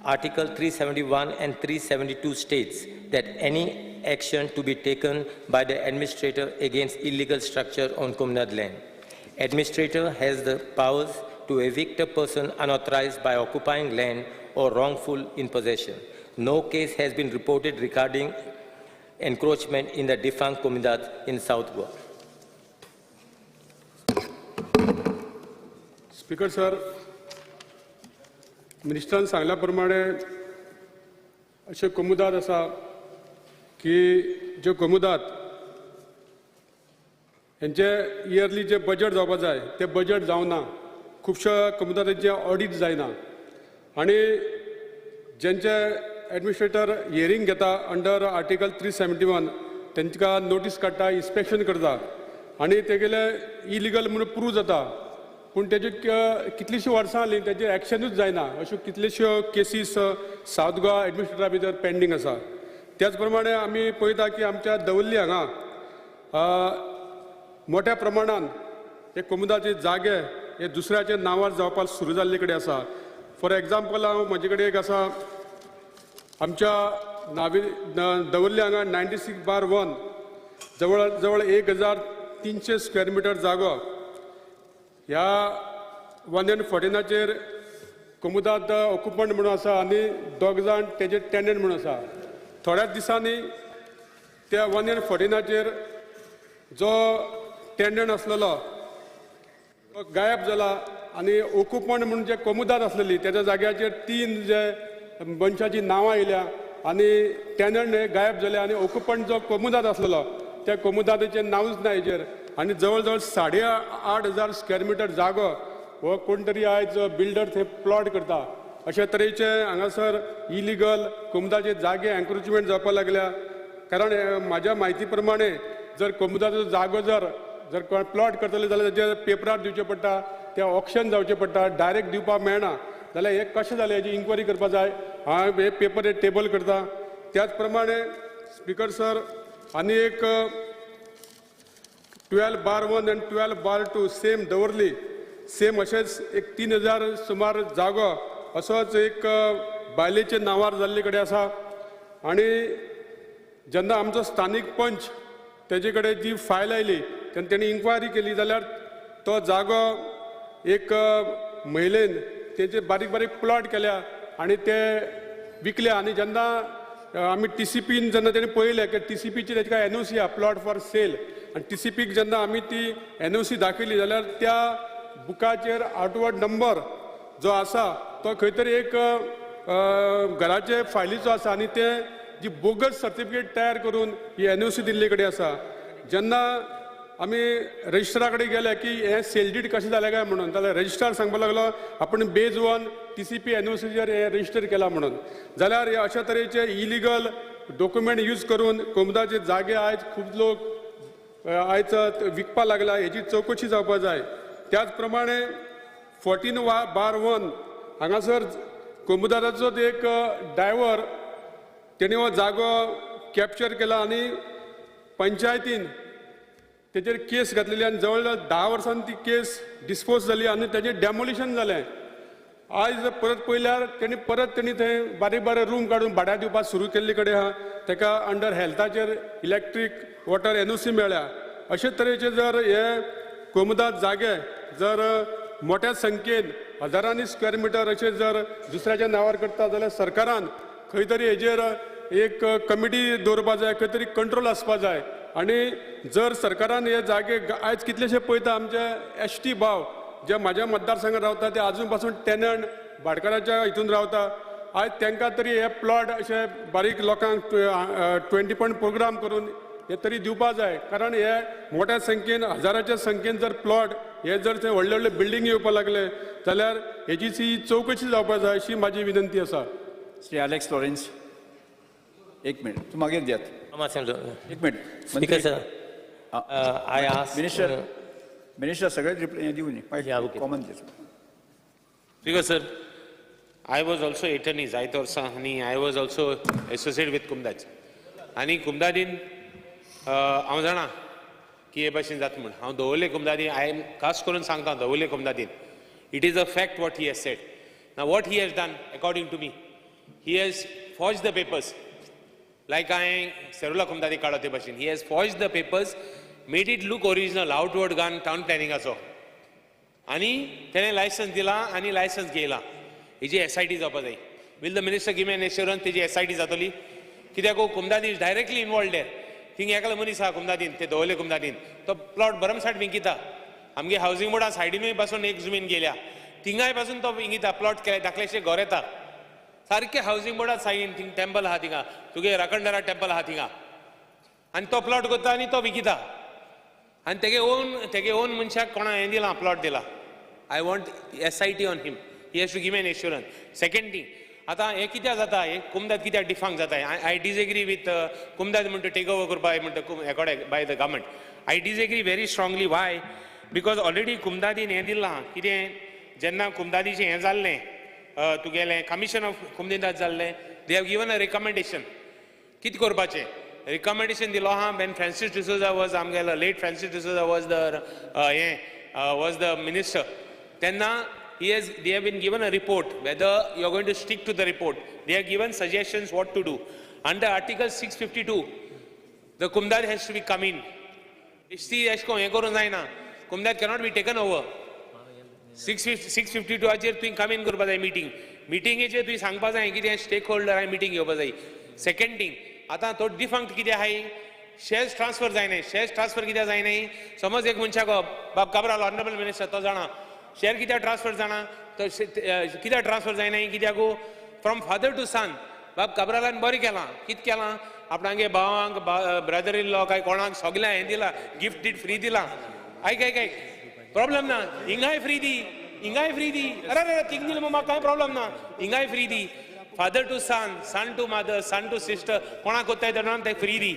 Article 371 and 372 states that any action to be taken by the administrator against illegal structure on communal land. Administrator has the powers to evict a person unauthorized by occupying land or wrongful in possession. No case has been reported regarding encroachment in the defunct comunidad in South Goa. Speaker sir, मिनिस्टरान सांगल्या प्रमाणे अशे कोमुदाद आसा की ज्यो कोमुदाद हेंचे yearly जे budget जावपा जाय ते बजेट जावना, खुबश्या कोमुदादांचे ऑडिट जायना आनी जेंचे एडमिनिस्ट्रेटर हियरींग घेता अंडर आर्टिकल 371 तेंकां नोटीस काडटा, इन्स्पेक्शन करता आनी तेगेले इलिगल म्हणून प्रूव जाता, पूण तेजे कितलींशीं वर्सां जालीं तेजेर एक्शनूच जायना. अश्यो कितल्योश्यो केसीस सावथ गोवा एडमिनिस्ट्रेटरा भितर पेंडींग आसा. त्याच प्रमाणे आमी पळयता की आमच्या दवर्ली हांगा मोठ्या प्रमाणान हे कोमुदाचे जागे हे दुसऱ्याच्या नांवार जावपाक सुरू जाल्ले कडेन आसा. फॉर एग्जाम्पल हांव म्हजे कडेन एक आसा, आमच्या दवर्ली हांगा 96/1 जवळ जवळ 1300 स्क्वेअर मिटर जागो ह्या 114 कोमुदाद ऑक्युपंट म्हणून आसा आनी 2 जाण तेजे टेनंट म्हणून आसा. थोड्याच दिसांनी त्या 114 जो टेनंट आसलेलो तो गायब जाला आनी ऑक्युपंट म्हणून जे कोमुदाद आसलेली तेज्या जाग्याचेर 3 जे मनशाची नांवां येयल्या आनी टेनंट हे गायब जाले आनी ऑक्युपंट जो कोमुदाद आसलेलो त्या कोमुदादाचें नांवूच ना हेजेर आनी जवळ जवळ 8,500 स्क्वेअर मिटर जागो हो कोण तरी आयज बिल्डर थंय प्लॉट करता. अशा तरेचे हांगासर इलिगल कोमुदाचे जागे एन्क्रोचमेंट जावपाक लागल्या. कारण म्हाज्या म्हायती प्रमाणे जर कोमुदाचो जागो जर कोण प्लॉट करतले जाल्यार तेजे पेपरार दिवचे पडटा, ते ऑक्शन जावचे पडटा, डायरेक्ट दिवपाक मेळना. जाल्यार हे कशें जालें हेजी इन्क्वायरी करपाक जाय. हांव हे पेपर टेबल करता. त्याच प्रमाणे स्पीकर सर आनी एक 12/1 आनी 12/2 सेम दवरली, सेम अशेंच एक 3000 सुमार जागो असोच एक बायलेच्या नांवार जाल्ले कडेन आसा. आनी जेन्ना आमचो स्थानीक पंच तेजे कडेन जी फायल आयली तेन्ना तेणी इन्क्वायरी केली जाल्यार तो जागो एक महिलेन तेचे बारीक बारीक प्लॉट केल्या आनी ते विकले. आनी जेन्ना आमी TCPन जेन्ना तेणी पळयलें की TCPची तेका NOC आहा, प्लॉट फॉर सेल, आनी TCPक जेन्ना आमी ती NOC दाखयली जाल्यार त्या बुकाचेर आउटवर्ड नंबर जो आसा तो खंय तरी एक घराचे फायलीचो आसा आनी ते जी बोगस सर्टिफिकेट तयार करून ही NOC दिल्ले कडेन आसा. जेन्ना आमी रजिस्ट्रारा कडेन गेले की हे सेल डीड कशें जालें काय म्हणून, जाल्यार रजिस्ट्रार सांगपाक लागलो आपण बेज 1 TCP NOCचेर हे रजिस्टर केला म्हणून. जाल्यार हे अशा तरेचे इलिगल डॉक्युमेंट यूज करून कोमुदाचे जागे आयज खूब लोक आयज विकपाक लागला, हेची चवकशी जावपाक जाय. त्याच प्रमाणे 14/1 हांगासर कोमुदादाचो एक ड्रायव्हर तेणी हो जागो कॅप्चर केला आनी पंचायतीन तेजेर केस घातलेली आनी जवळ जवळ 10 वर्सांनी ती केस डिस्पोज जाली आनी तेजें डेमोलिशन जालें. आयज परत पळयल्यार तेणी थंय बारीक बारीक रूम काडून भाड्याक दिवपाक सुरू केल्ले कडेन आहा. तेका अंडर हेल्थाचेर इलेक्ट्रीक वॉटर NOC मेळ्ळ्या. अशे तरेचे जर हे कोमुदाद जागे जर मोठ्या संख्येन हजारांनी स्क्वेअर मिटर अशे जर दुसऱ्याच्या नांवार करता जाल्यार सरकारान खंय तरी हेजेर एक कमिटी दवरपाक जाय, खंय तरी कंट्रोल आसपाक जाय. आनी जर सरकारान हे जागे आयज कितलेशे पळयता आमचे ST भाव जे म्हाज्या मतदारसंघात रावता ते आजून पासून टेनंट भाटकाराच्या हितून रावता. आयज तांकां तरी हे प्लॉट अशे बारीक लोकांक 20 पॉयंट प्रोग्राम करून हे तरी दिवपाक जाय. कारण हे मोठ्या संख्येन हजाराच्या संख्येन जर प्लॉट हे जर थंय व्हडले व्हडले बिल्डिंग येवपाक लागले जाल्यार हेची चवकशी जावपाक जाय अशी म्हाजी विनंती आसा. श्री अलेक्स लॉरेन्स, 1 मिनिट, तूं मागीर दियात. 1 minute. Speaker sir, I asked minister सगळेच रिप्लाय दिवं न्ही, Yeah, okay. Common Speaker sir, I was also attorney जायत वर्सां आनी I was also associated with कुमदाद आनी कुमदादीन हांव जाणा की हे भाशेन जाता म्हण. हांव दवरले कुमदादी, आय एम खास करून सांगता दवरले कुमदादीन. It is a fact what he has said. Now what he has done according to me, he has forged the papers like हांवें सेरुला कुमदादी काडलो ते भाशेन he has forged the papers made it look original outward gun town प्लॅनिंगाचो आनी तेणें licence दिलां आनी लायसन्स घेयलां हेजी SIT जावपा जाय will the minister give me an assurance तेजी SIT जातली कित्याक कुमदादी is directly involved there thing एकलो मनीस आहा कुमदादीन ते दवरले कुमदादीन तो प्लॉट भरमसाट विकिता आमगे हावजींग बोर्डा सायडीनूय पासून एक जमीन गेल्या थिंगाय पासून तो विकिता प्लॉट केले धाकलेशे घर येता सारखे हावजींग बोर्डा सायडीन थिंग टेंपल आहा थिंगा तुगे राखणदारा टेंपल आहा थिंगा आनी तो प्लॉट करता आनी तो विकिता आनी तेगे ओन मनशाक कोणा हें दिलां प्लॉट दिला I want SIT on him he has to give an assurance second thing आतां हें कित्याक जाता हें कुमदाद कित्याक डिफांक जाता आय डिसएग्री विथ कुमदाद म्हणटा टेक ओवर करपा म्हणटा एकोडे by the government I disagree very strongly why because already कुमदादीन हें दिलां कितें जेन्ना कुमदादीचें हें जाल्लें तुगेलें कमिशन ऑफ कुमदिनदाद जाल्लें they have given a recommendation कितें करपाचें रिकमेंडेशन दिलो आहा वेन फ्रांसीस डिसोजा वॉज आमगेलो late Francis D'Souza was the minister तेन्ना they have been given a report whether you are going to stick to the report. They have given suggestions what to do. Under Article 652, the Kumdad has to be come in. Kumdad cannot be taken over. 652 acher tu come in करपा जाय meeting हेचेर तुवें सांगपा जाय कितें stakeholder आनी meeting घेवपा जाय. Second thing, आतां तो defunct कितें आहाय शेअर्स ट्रान्सफर जायनाय शेअर्स ट्रान्सफर कित्याक जायनाय समज एक मनशाक बाब काबराल ऑनरेबल मिनिस्टर तो जाणा शेअर कित्याक ट्रान्सफर जाणा तो कित्याक ट्रान्सफर जायनाय कित्याक फ्रॉम फादर टू सन बाब काबरालान बरें केलां कितें केलां आपणागे भावांक ब्रदर इन लॉ काय कोणाक सगळ्यांक हें दिलां गिफ्ट डीड फ्री दिलां आयक प्रॉब्लेम ना हिंगाय फ्री दी अरे थिंग दिल म्हाका कांय प्रॉब्लेम ना हिंगाय free the father to son to mother son to sister कोणाक कोत्ताय तेन्ना ते फ्री दी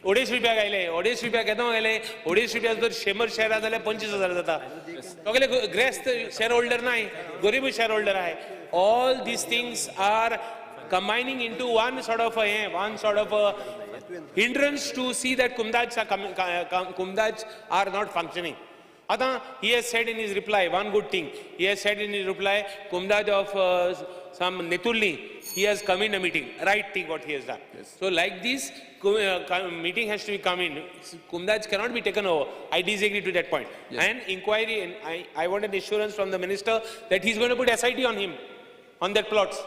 250 रुपया गायले 250 रुपया केदो गेले 250 रुपया जर 100 शेअर जाल्यार 25,000 जाता सगळे ग्रेस्त शेअर होल्डर नाय गरीब शेअर होल्डर आहे all these things are combining into one sort of hindrance to see that Kumdads are not functioning. Ata he has said in his reply one good thing. He has said in his reply Kumdad of some Netulli he has come in a meeting. Right thing what he has done. Yes. So like this meeting has to be come in. Kumdads cannot be taken over. I disagree to that point. Yes. And inquiry and I want an assurance from the minister that he is going to put SIT on him on that plots.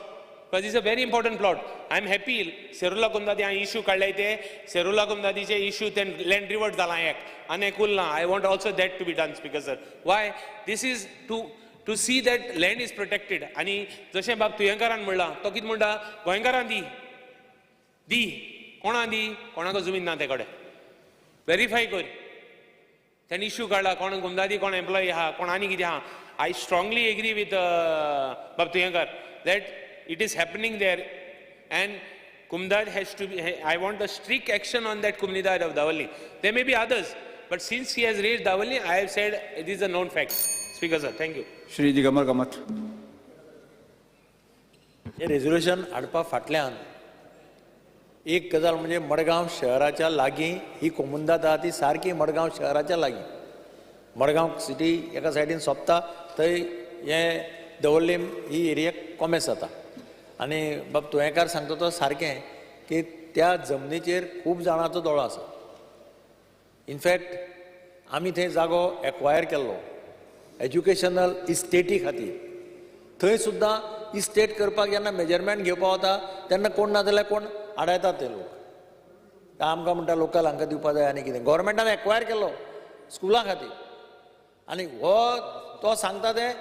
Because this is a very important plot. I am happy Serula Kumdadi issue kadlay te Serula Kumdadi che issue then land revert zala ek anekul na I want also that to be done speaker sir. Why this is to see that land is protected ani जशें बाब तुयेंकारान म्हणला तो कित म्हणटा गोंयकारान दी कोणाक जमीन ना तेकडे verify कर तेणी इश्यू काडला कोण कुमदादी कोण एम्प्लॉई आहा कोण आनी कितें आहा आय स्ट्रॉंगली एग्री विथ बाब Tuenkar that it is happening there and Kumdad has to be I want a strict action on that Kumnidad of Dawali. There may be others but since he has raised Dawali I have said it is a known fact. Speaker sir, thank you. Shri Digamar Kamath. हे resolution हाडपा फाटल्यान एक गजाल म्हणजे मडगांव शहराच्या लागीं ही कोमुंदाद आहा ती सारकी मडगांव शहराच्या लागीं मडगांव सिटी एका सायडीन सोंपता थंय हें दवर्लीम ही एरिया कॉमेस जाता आनी बाब तुयेंकार सांगता तो सारकें की त्या जमनीचेर खूब जाणांचो दोळो आसा इनफॅक्ट आमी थंय जागो एक्वायर केल्लो एज्युकेशनल इस्टेटी खातीर थंय सुद्दां इस्टेट करपाक जेन्ना मेजरमेंट घेवपा वता तेन्ना कोण ना जाल्यार कोण आडायतात ते लोक आमकां म्हणटा लोकल हांकां दिवपा जाय आनी कितें गव्हर्मेंटान एक्वायर केल्लो स्कुलां खातीर आनी हो तो सांगता तें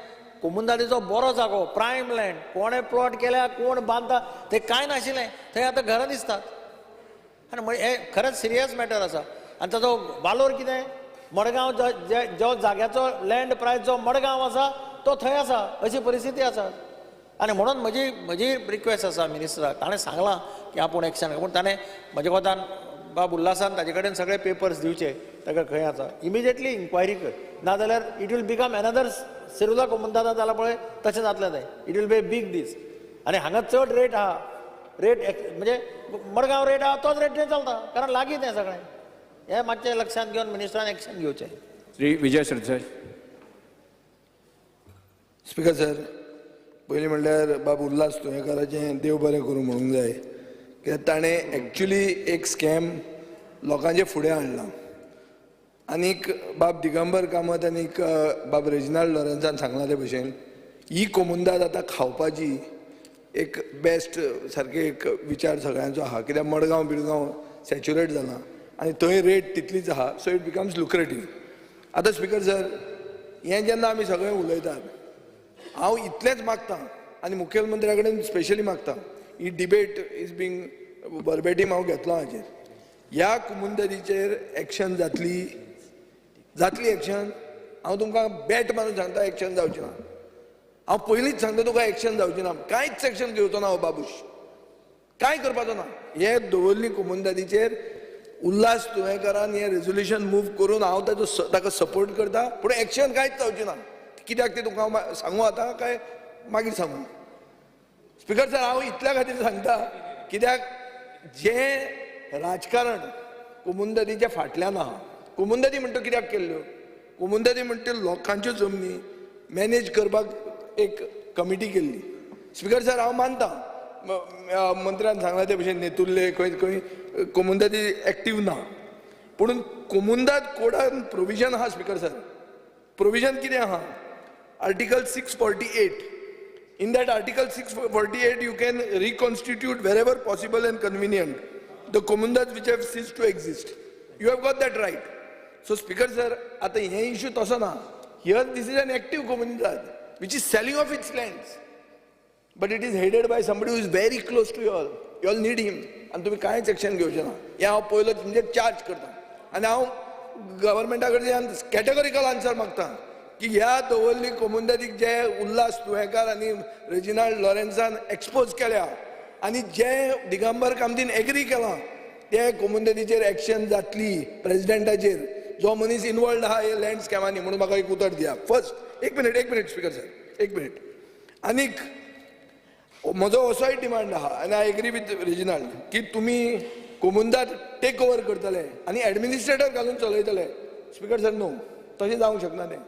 कोमुंदादीचो बरो जागो प्रायम लँड कोणें प्लॉट केल्या कोण बांदता तें कांय नाशिल्लें थंय आतां घरां दिसतात आनी हें खरेंच सिरियस मॅटर आसा आनी ताचो वालोर कितें मडगांव जो जाग्याचो लँड प्रायस जो मडगांव आसा तो थंय आसा अशी परिस्थिती आसा आनी म्हणून म्हजी रिक्वेस्ट आसा मिनिस्टराक ताणें सांगलां की आपूण एक्शन पूण ताणें म्हज्या कोतान बाब उल्हासान ताजे कडेन सगळे पेपर्स दिवचे ताका खंय आसा इमिजिएटली इन्क्वायरी कर नाजाल्यार it will become another Serula कोमुंदाद जालां पळय तशें जातलें थंय it will be big this आनी हांगा चड रेट आहा रेट म्हणजे मडगांव रेट आहा तोच रेट थंय चलता कारण लागीं तें सगळें हें मातशें लक्षांत घेवन मिनिस्टरान एक्शन घेवचें. श्री विजय सरदेसाय. स्पीकर सर पयलीं म्हणल्यार बाब उल्हास तुयेंकाराचें देव बरें करूं म्हणूंक जाय कित्याक ताणें एक्च्युली एक स्कॅम लोकांचे फुडें हाडला. आनीक बाब दिगंबर कामत आनीक बाब रेजिनाल्ड लॉरेन्सान सांगला ते भशेन ही कोमुंदाद आतां खावपाची एक बेस्ट सारके एक विचार सगळ्यांचो आहा. कित्याक मडगांव बिडगांव सॅच्युरेट जाला आनी थंय रेट तितलीच आहा, सो इट बिकम्स लुक्रेटीव. आतां स्पिकर सर, हें जेन्ना आमी सगळे उलयतात, हांव इतलेंच मागतां आनी मुखेलमंत्र्या कडेन स्पेशली मागतां, ही डिबेट इज बींग बरबेटीम हांव घेतलो हाचेर. ह्या कुमुंददीचेर एक्शन जातली एक्शन. हांव तुमकां बॅट मारून सांगता एक्शन जावची ना. हांव पयलींच सांगता तुका एक्शन जावची ना. कांयच एक्शन घेवचो ना हो बाबूश, कांय करपाचो ना. हे दवरली कुमुंददीचेर उल्हास तुयेंकरान हें रेजोल्युशन मूव करून हांव ताका सपोर्ट करता, पूण एक्शन कांयच जावची ना. कित्याक ते तुका हांव सांगू आतां काय मागीर सांगू? स्पिकर सर, हांव इतल्या खातीर सांगता कित्याक जें राजकारण कुमुंददीच्या फाटल्यान आहा, कुमुंददी म्हणटा कित्याक केल्ल्यो? कुमुंददी म्हणटा लोकांच्यो जमनी मॅनेज करपाक एक कमिटी केल्ली. स्पिकर सर, हांव मानता मंत्र्यान सांगला ते भशेन नेतुर्ले खंय खंय कुमुंददी एक्टीव ना, पूण कुमुंदाद कोडान प्रोविजन आहा. स्पिकर सर, प्रोविजन कितें आहा? Article 648. In that article 648, you can reconstitute wherever possible and convenient the comundads which have ceased to exist. You have got that right. So, Speaker sir, आता हे issue तसो ना. Here, this is an active comundad which is selling off its lands, but it is headed by somebody who is very close to you all. You all need him. आणि तुम्ही कांयच action घेवचे ना. हे हांव पयलो म्हणजे चार्ज करता आनी हांव गव्हर्मेंटा कडच्यान कॅटेगोरिकल आन्सर मागता की ह्या दवरली कोमुंददीक जे उल्हास तुयेंकार आनी रेजिनाल्ड लॉरेन्सान एक्सपोज केल्या आनी जे दिगंबर कामतीन एग्री केलां ते कोमुंददीचेर एक्शन जातली प्रेसिडेंटाचेर, जो मनीस इनवॉल्ड आहा हे लँड स्कॅमांनी. म्हणून म्हाका एक उतर दिया. फर्स्ट एक मिनिट स्पिकर सर, एक मिनिट. आनीक म्हजो असोय डिमांड आहा आनी आय एग्री विथ रेजिनाल्ड की तुमी कोमुंदाद टेक ओवर करतले आनी एडमिनिस्ट्रेटर घालून चलयतले. स्पिकर सर, नो, तशें जावंक शकना तें.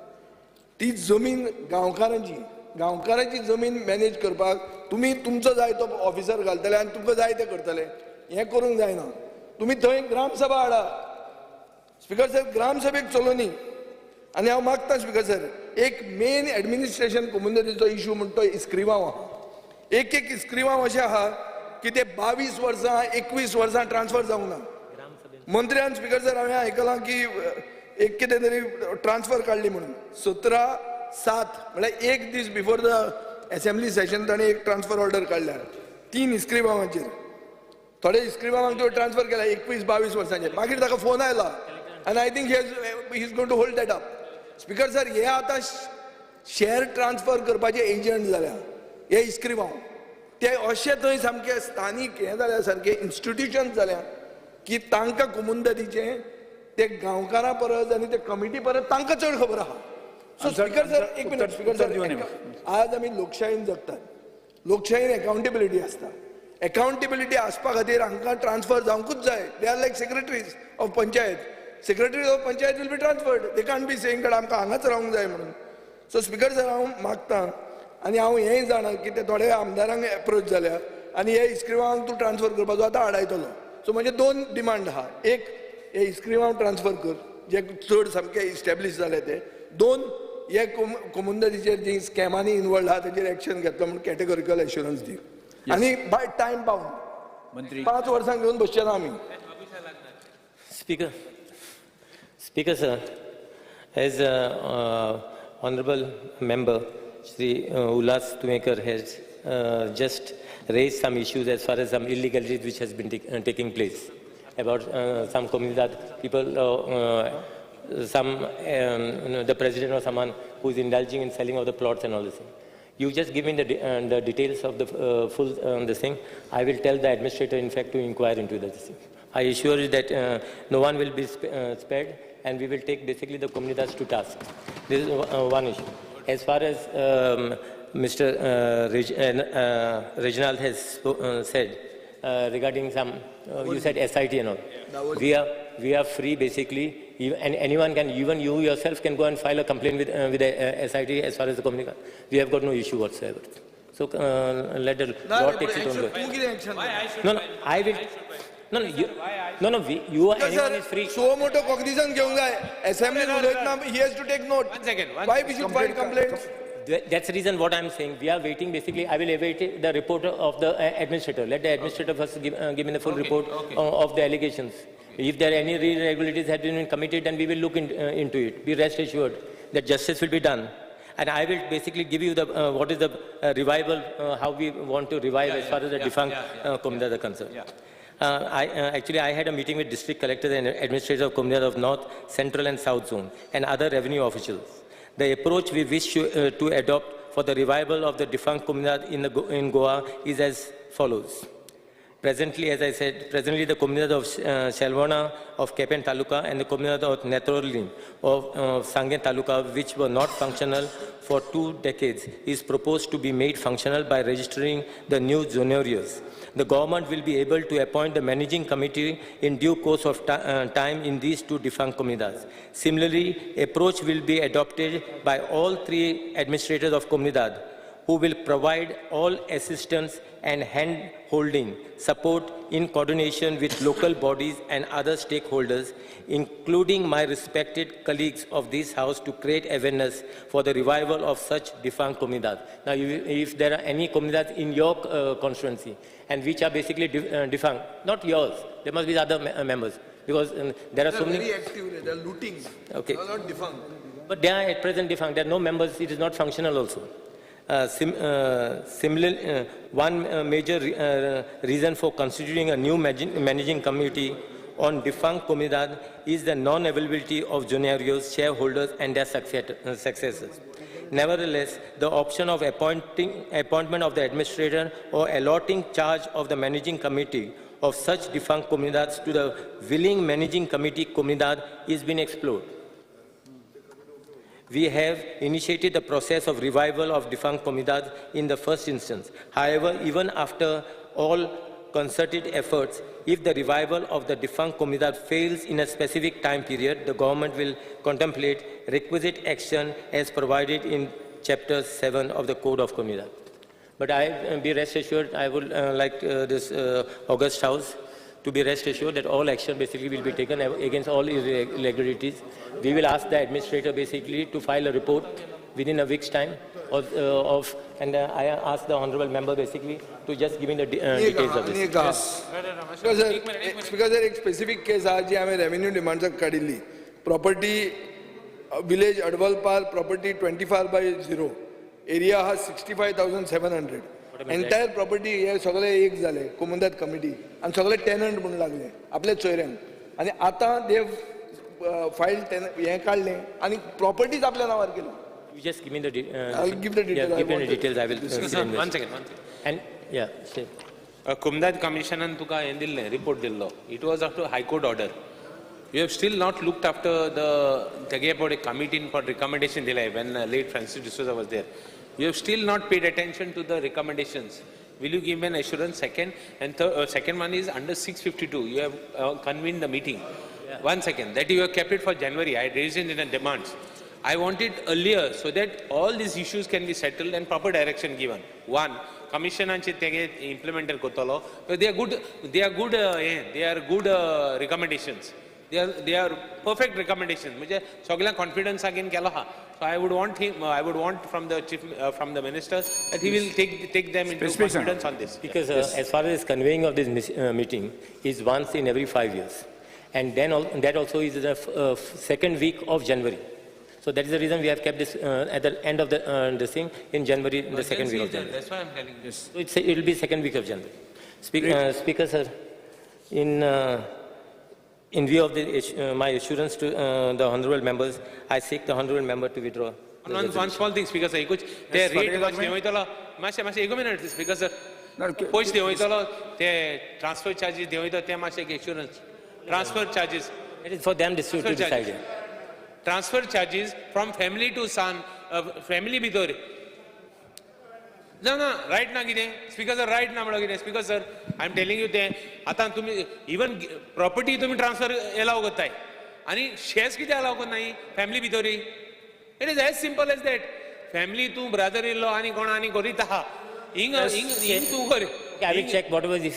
ती जमीन गांवकारांची जमीन मॅनेज करपाक तुमी तुमचो जाय तो ऑफिसर घालतले आनी तुमकां जाय ते करतले. हें करूंक जायना. तुमी थंय ग्रामसभा हाडा. Speaker sir, ग्रामसभेक चलोवनी. आनी हांव मागता स्पिकर सर, एक मेन एडमिनिस्ट्रेशन कोमुंददीचो इश्यू म्हणटा तो इस्क्रिवांव आहा. एक इस्क्रिवांव अशें आहा की ते 22 वर्सां 21 वर्सां ट्रान्सफर जावंक ना. मंत्र्यान स्पिकर सर हांवें आयकलां की एक कितें तरी ट्रान्सफर काडली म्हणून 17/7 म्हळ्यार एक दीस बिफोर द असेंब्ली सेशन ताणें एक ट्रान्सफर ऑर्डर काडल्या 3 इस्क्रिवांवाचेर. थोडे इस्क्रिवांवाक त्यो ट्रान्सफर केल्या 21-22 वर्सांचे. मागीर ताका फोन आयला आनी I think he is going to hold that up. Speaker sir, हे आतां शेअर ट्रान्सफर करपाचे एजंट जाल्या हे इस्क्रिवांव. ते अशें थंय सामके स्थानीक हें जाल्या, सारके इन्स्टिट्यूशन जाल्या की तांकां कोमुंददीचें ते गांवकारां परस आनी ते कमिटी परस तांकां चड खबर आहा. सो स्पिकर सर, एक मिनिट स्पिकर सर, आज आमी लोकशायेन जगतात. लोकशायेन अकाउंटेबिलिटी आसता. अकाउंटेबिलिटी आसपा खातीर हांकां ट्रान्सफर जावंकूच जाय. They are like secretaries of panchayat. Secretaries of panchayat will be transferred. They can't be saying that आमकां हांगाच रावंक जाय म्हणून. सो स्पिकर सर, हांव मागतां आनी हांव हेंय जाणा की ते थोडे आमदारांक एप्रोच जाल्या आनी हे इस्क्रिवांक तूं ट्रान्सफर करपाचो आतां हाडायतलो. सो म्हजे 2 डिमांड आहा. एक, हे इस्क्रिवांव ट्रान्सफर कर जे चड सामके इस्टॅब्लीश जाले ते. 2, हे कोमुंददीचेर जी स्कॅमांनी इनवॉल्ड आहा तेजेर एक्शन घेतलो म्हणून कॅटेगोरिकल एश्युरन्स दी. आनी बाय टायम बाउंड मंत्री 5 वर्सां घेवन बसचे ना आमी. Speaker sir, as honorable member Shri Ullas Tuekar has just raised some issues as far as some illegalities which has been taking place about some comunidad people, the president or someone who is indulging in selling of the plots and all this thing. You just give me the details of the full this thing. I will tell the administrator, in fact, to inquire into this thing. I assure you that no one will be spared, and we will take basically the comunidades to task. This is one issue. As far as Mr. Reginald has said regarding some, you said SIT and all. We are free basically, and anyone can, even you yourself can go and file a complaint with the SIT as far as the community. We have got no issue whatsoever. So let the law takes its own way. तूं कितें action घेतलें? No, I will. No, you are anyone is free. So मोठो cognition घेवंक जाय असेंब्लीन उलयतना he has to take note. One second. Why we should file complaints? That's the reason what I'm saying. We are waiting. Basically, I will await the report of the administrator. Let the administrator first give me the full report of the allegations. If there are any irregularities have been committed, then we will look into it. Be rest assured that justice will be done. And I will basically give you the what is the revival, how we want to revive as far as the defunct Komundat are concerned. Actually, I had a meeting with district collectors and administrators of Komundat of North, Central and South Zone and other revenue officials. The approach we wish to adopt for the revival of the defunct Komundat in Goa is as follows. Presently, as I said, presently the Komundat of Shalvana of Kepen Taluka and the Komundat of Netrolin of Sangen Taluka, which were not functional for 2 decades, is proposed to be made functional by registering the new zone areas. The government will be able to appoint the managing committee in due course of time in these 2 defunct Komundads. Similarly, approach will be adopted by all 3 administrators of Komundat, who will provide all assistance and hand-holding support in coordination with local bodies and other stakeholders, including my respected colleagues of this House, to create awareness for the revival of such defunct Komundat. Now, if there are any Komundads in your constituency and which are basically defunct, not yours, there must be other members, because there are so many. Very active, they are looting. Okay. They are not defunct. But they are at present defunct. There are no members. It is not functional also. Similarly, one major reason for constituting a new managing committee on defunct Komundat is the non-availability of Zonarios, shareholders and their successors. Nevertheless, the option of appointment of the administrator or allotting charge of the managing committee of such defunct Komundads to the willing managing committee Komundat is being explored. We have initiated the process of revival of defunct Komundads in the first instance. However, even after all concerted efforts, if the revival of the defunct Komundat fails in a specific time period, the government will contemplate requisite action as provided in Chapter 7 of the Code of Komundat. But be rest assured, I would like this August House to be rest assured that all action basically will be taken against all irregularities. We will ask the administrator basically to file a report within a week's time and I ask the honourable member basically to just give me the details of this. Because there is a specific case जी आम्ही revenue demands काढिल्ली. Property village Advalpal, property 25/0, area has 65,700. Entire property हे सगळे एक झाले कोमुंदात committee आणि सगळे tenant म्हणून लागले आपल्या चोयऱ्यांक आणि आता देव फाईल हे काढले आणि प्रॉपर्टीज आपल्या नावावर केली. You just give me the I'll give the details. Yeah, give me the details. I will. One second. And yeah, say. Komundat Commission तुका हे दिल्ले report दिल्लो. It was after High Court order. You have still not looked after the committee for recommendation delay when late Francis D'Souza was there. You have still not paid attention to the recommendations. Will you give me an assurance? Second, and second one is under 652. You have convened the meeting. Yeah. 1 second. That you have kept it for January. I raised it in the demands. I want it earlier so that all these issues can be settled and proper direction given. One, commission and implementer kotalo. They are good recommendations. They are perfect recommendations. मुझे सगळ्या confidence again केला हा. So I would want from the chief, from the minister that he will take them into confidence on this. Because as far as conveying of this meeting is once in every 5 years, and then that also is the second week of January. So that is the reason we have kept this at the end of this thing in January, in the second week of January. That's why I'm telling you. So it will be second week of January. Speaker sir, in view of my assurance to the honourable members, I seek the honourable member to withdraw. One small thing, Speaker sir. They rate was deoitala. Mashe ego minute, Speaker sir. Poch deoitala. They transfer charges deoitala. They mashe assurance. Transfer charges. It is for them to decide. Transfer charges from family to son, family bidore. No, right na gide. Speaker sir, right na gide. Speaker sir, I am telling you that atan tumi even property tumi transfer allow करताय. आणि shares किती allow करत नाही family bidore. It is as simple as that. Family tu brother-in-law आणि कोण आणि करीत आहा. हिंग तू कर I will check whatever is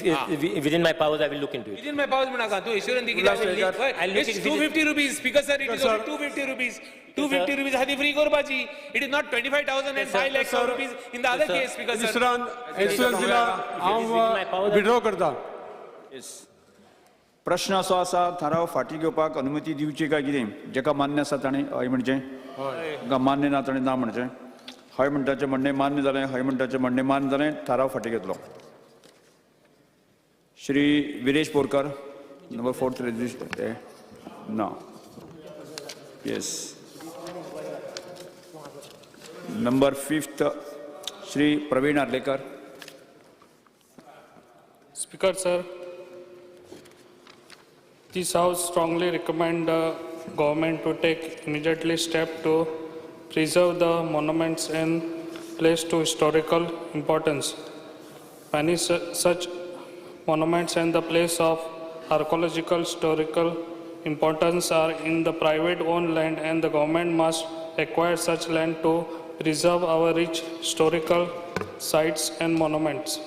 within my powers. I will look into it. Within my powers म्हणा तू एश्योरन्स दिली I'll look it's into it. 250 rupees speaker sir it is only 250 rupees 250 rupees हाती फ्री करपाची it is not 25,000 and 5 lakhs rupees in the other case speaker sir एक्सलन्सीला हांव withdraw करता. प्रश्न असो आसा थाराव फाटी घेवपाक अनुमती दिवची काय कितें जेका मान्य आसा ताणें हय म्हणचें जेका मान्य ना ताणें ना म्हणचें. हय म्हणटाचें म्हणणें मान्य जालें हय म्हणटाचें म्हणणें मान्य जालें थाराव फाटी घेतलो. Shri Viresh Borkar number 4th register ना yes number 5th Shri Pravin Arlekar. Speaker, sir, this House strongly recommend the government to take immediately step to preserve the monuments and place to historical importance. Many such monuments and the place of archaeological historical importance are in the private owned land, and the government must acquire such land to preserve our rich historical sites and monuments.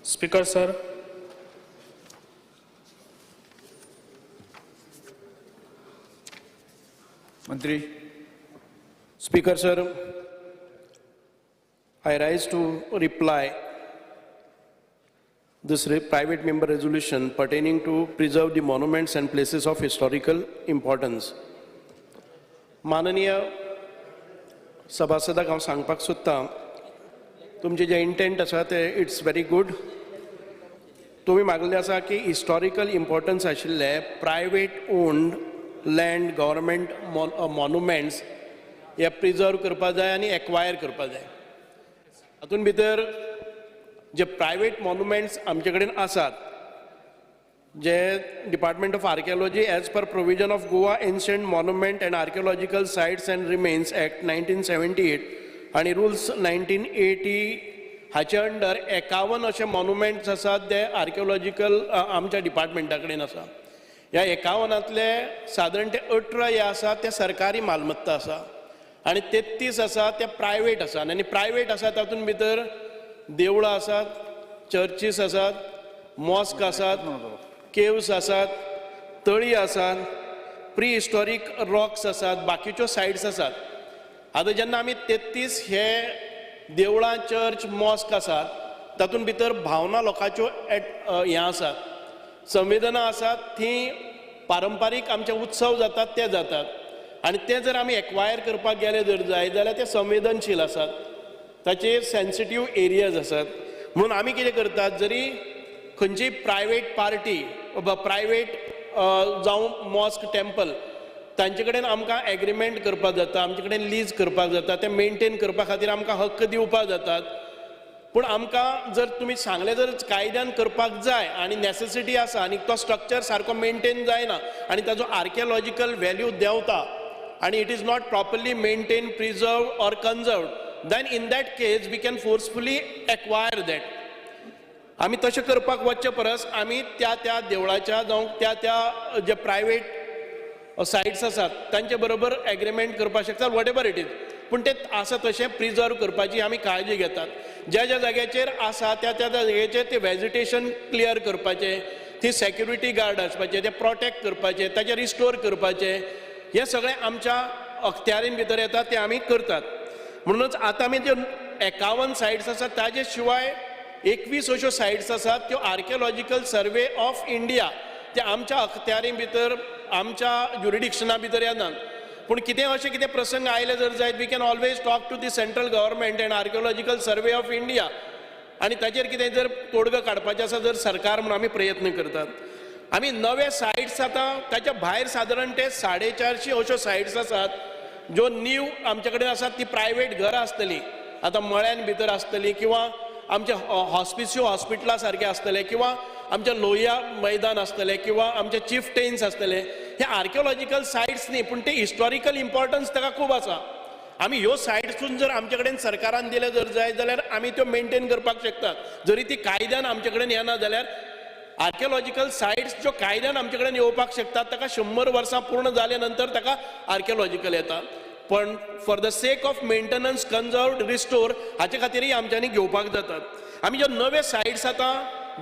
Speaker, sir, मंत्री. Speaker, sir, I rise to reply this private member resolution pertaining to preserve the monuments and places of historical importance. माननीय सभासदाक हांव सांगपाक सोदतां तुमचे जे intent आसा ते it's very good. तुमी मागले आसा की हिस्टॉरिकल इम्पॉर्टन्स आशिल्ले private owned land government monuments हे प्रिजर्व करपा जाय आनी एक्वायर करपा जाय. हातूंत भितर जे प्रायवेट मॉन्युमेंट्स आमचे कडेन आसात जे department of archaeology as per provision of Goa ancient monument end archaeological sites end remains act 1978 आणि रुल्स 1980 हाचे अंडर 51 अशे मॉन्युमेंट्स आसात जे आर्किओलॉजिकल आमच्या डिपार्टमेंटा कडेन आसा. ह्या 51तले सादारण ते 18 हे आसा ते सरकारी मालमत्ता आसा आनी 33 आसा ते प्रायवेट आसात. आनी प्रायवेट आसा तातूंत भितर देवळां आसात, चर्चीस आसात, मॉस्क आसात, केव्स आसात, तळी आसात, प्री हिस्टॉरीक रॉक्स आसात, बाकीच्यो सायट्स आसात. आतां जेन्ना आमी 33 हे देवळां चर्च मॉस्क आसात तातूंत भितर भावना लोकांच्यो हे आसात, संवेदना आसात, थी पारंपारीक आमचे उत्सव जातात ते जातात आनी ते जर आमी एक्वायर करपाक गेले जर जाय जाल्यार ते संवेदनशील आसात, ताचे सेन्सिटीव एरियाज आसात. म्हणून आमी कितें करतात जरी खंयचीय प्रायवेट पार्टी वा प्रायवेट जावं मॉस्क टेम्पल तांचे कडेन आमकां एग्रीमेंट करपाक जाता, आमचे कडेन लीज करपाक जाता, ते मेनटेन करपा खातीर आमकां हक्क दिवपाक जातात. पूण आमकां जर तुमी सांगलें जर कायद्यान करपाक जाय आनी नेसेसिटी आसा आनी तो स्ट्रक्चर सारको मेनटेन जायना आनी ताजो आर्किओलॉजिकल व्हॅल्यू देंवता आनी it is not properly maintain preserve or conserved, then in that case we can forcefully acquire that. आमी तशें करपाक वचचे परस आमी त्या देवळाच्या जावं त्या जे प्रायवेट सायट्स आसात तांचे बरोबर एग्रीमेंट करपाक शकतात, वॉट एवर इट इज. पूण ते आसा तशें प्रिजर्व करपाची आमी काळजी घेतात. ज्या जाग्याचेर आसा त्या जाग्याचेर ते वेजिटेशन क्लियर करपाचें, थंय सेक्युरिटी गार्ड आसपाचे, ते प्रोटेक्ट करपाचे, ताचे रिस्टोर करपाचे, हे सगळें आमच्या अखत्यारीन भितर येता ते आमी करतात. म्हणूनच आतां आमी ज्यो 51 सायट्स आसात ताजे शिवाय 21 अश्यो सायट्स आसात त्यो आर्किओलॉजिकल सर्वे ऑफ इंडिया ते आमच्या अखत्यारी भितर आमच्या ज्युरिडिक्शना भितर येनात. पूण कितें अशें कितें प्रसंग आयले जर जायत we can always talk to the central government and archaeological survey of India आनी ताचेर कितें जर तोडगो काडपाचें आसा जर सरकार म्हणून आमी प्रयत्न करतात. आमी नवे सायट्स आतां ताच्या भायर सादारण ते 450 अश्यो सायट्स आसात ज्यो नीव आमचे कडेन आसात. ती प्रायवेट घरां आसतलीं, आतां मळ्यान भितर आसतलीं किंवा आमचे हॉस्पिटलां सारके आसतले किंवा आमचे लोहिया मैदान आसतले किंवा आमचे चिफ्टेन्स आसतले. हे आर्किओलॉजिकल सायट्स न्ही पूण ते हिस्टॉरिकल इम्पॉर्टन्स ताका खूब आसा. आमी ह्यो सायट्सून जर आमचे कडेन सरकारान दिले जर जाय जाल्यार आमी त्यो मेनटेन करपाक शकतात. जरी ती कायद्यान आमचे कडेन येना जाल्यार आर्किओलॉजिकल सायट्स ज्यो कायद्यान आमचे कडेन येवपाक शकतात ताका 100 वर्सां पूर्ण जाले नंतर ताका आर्किओलॉजिकल येता. पण for the sake of maintenance conserve restore हाचे खातीरय आमच्यांनी घेवपाक जातात आमी जे नवे सायट्स आतां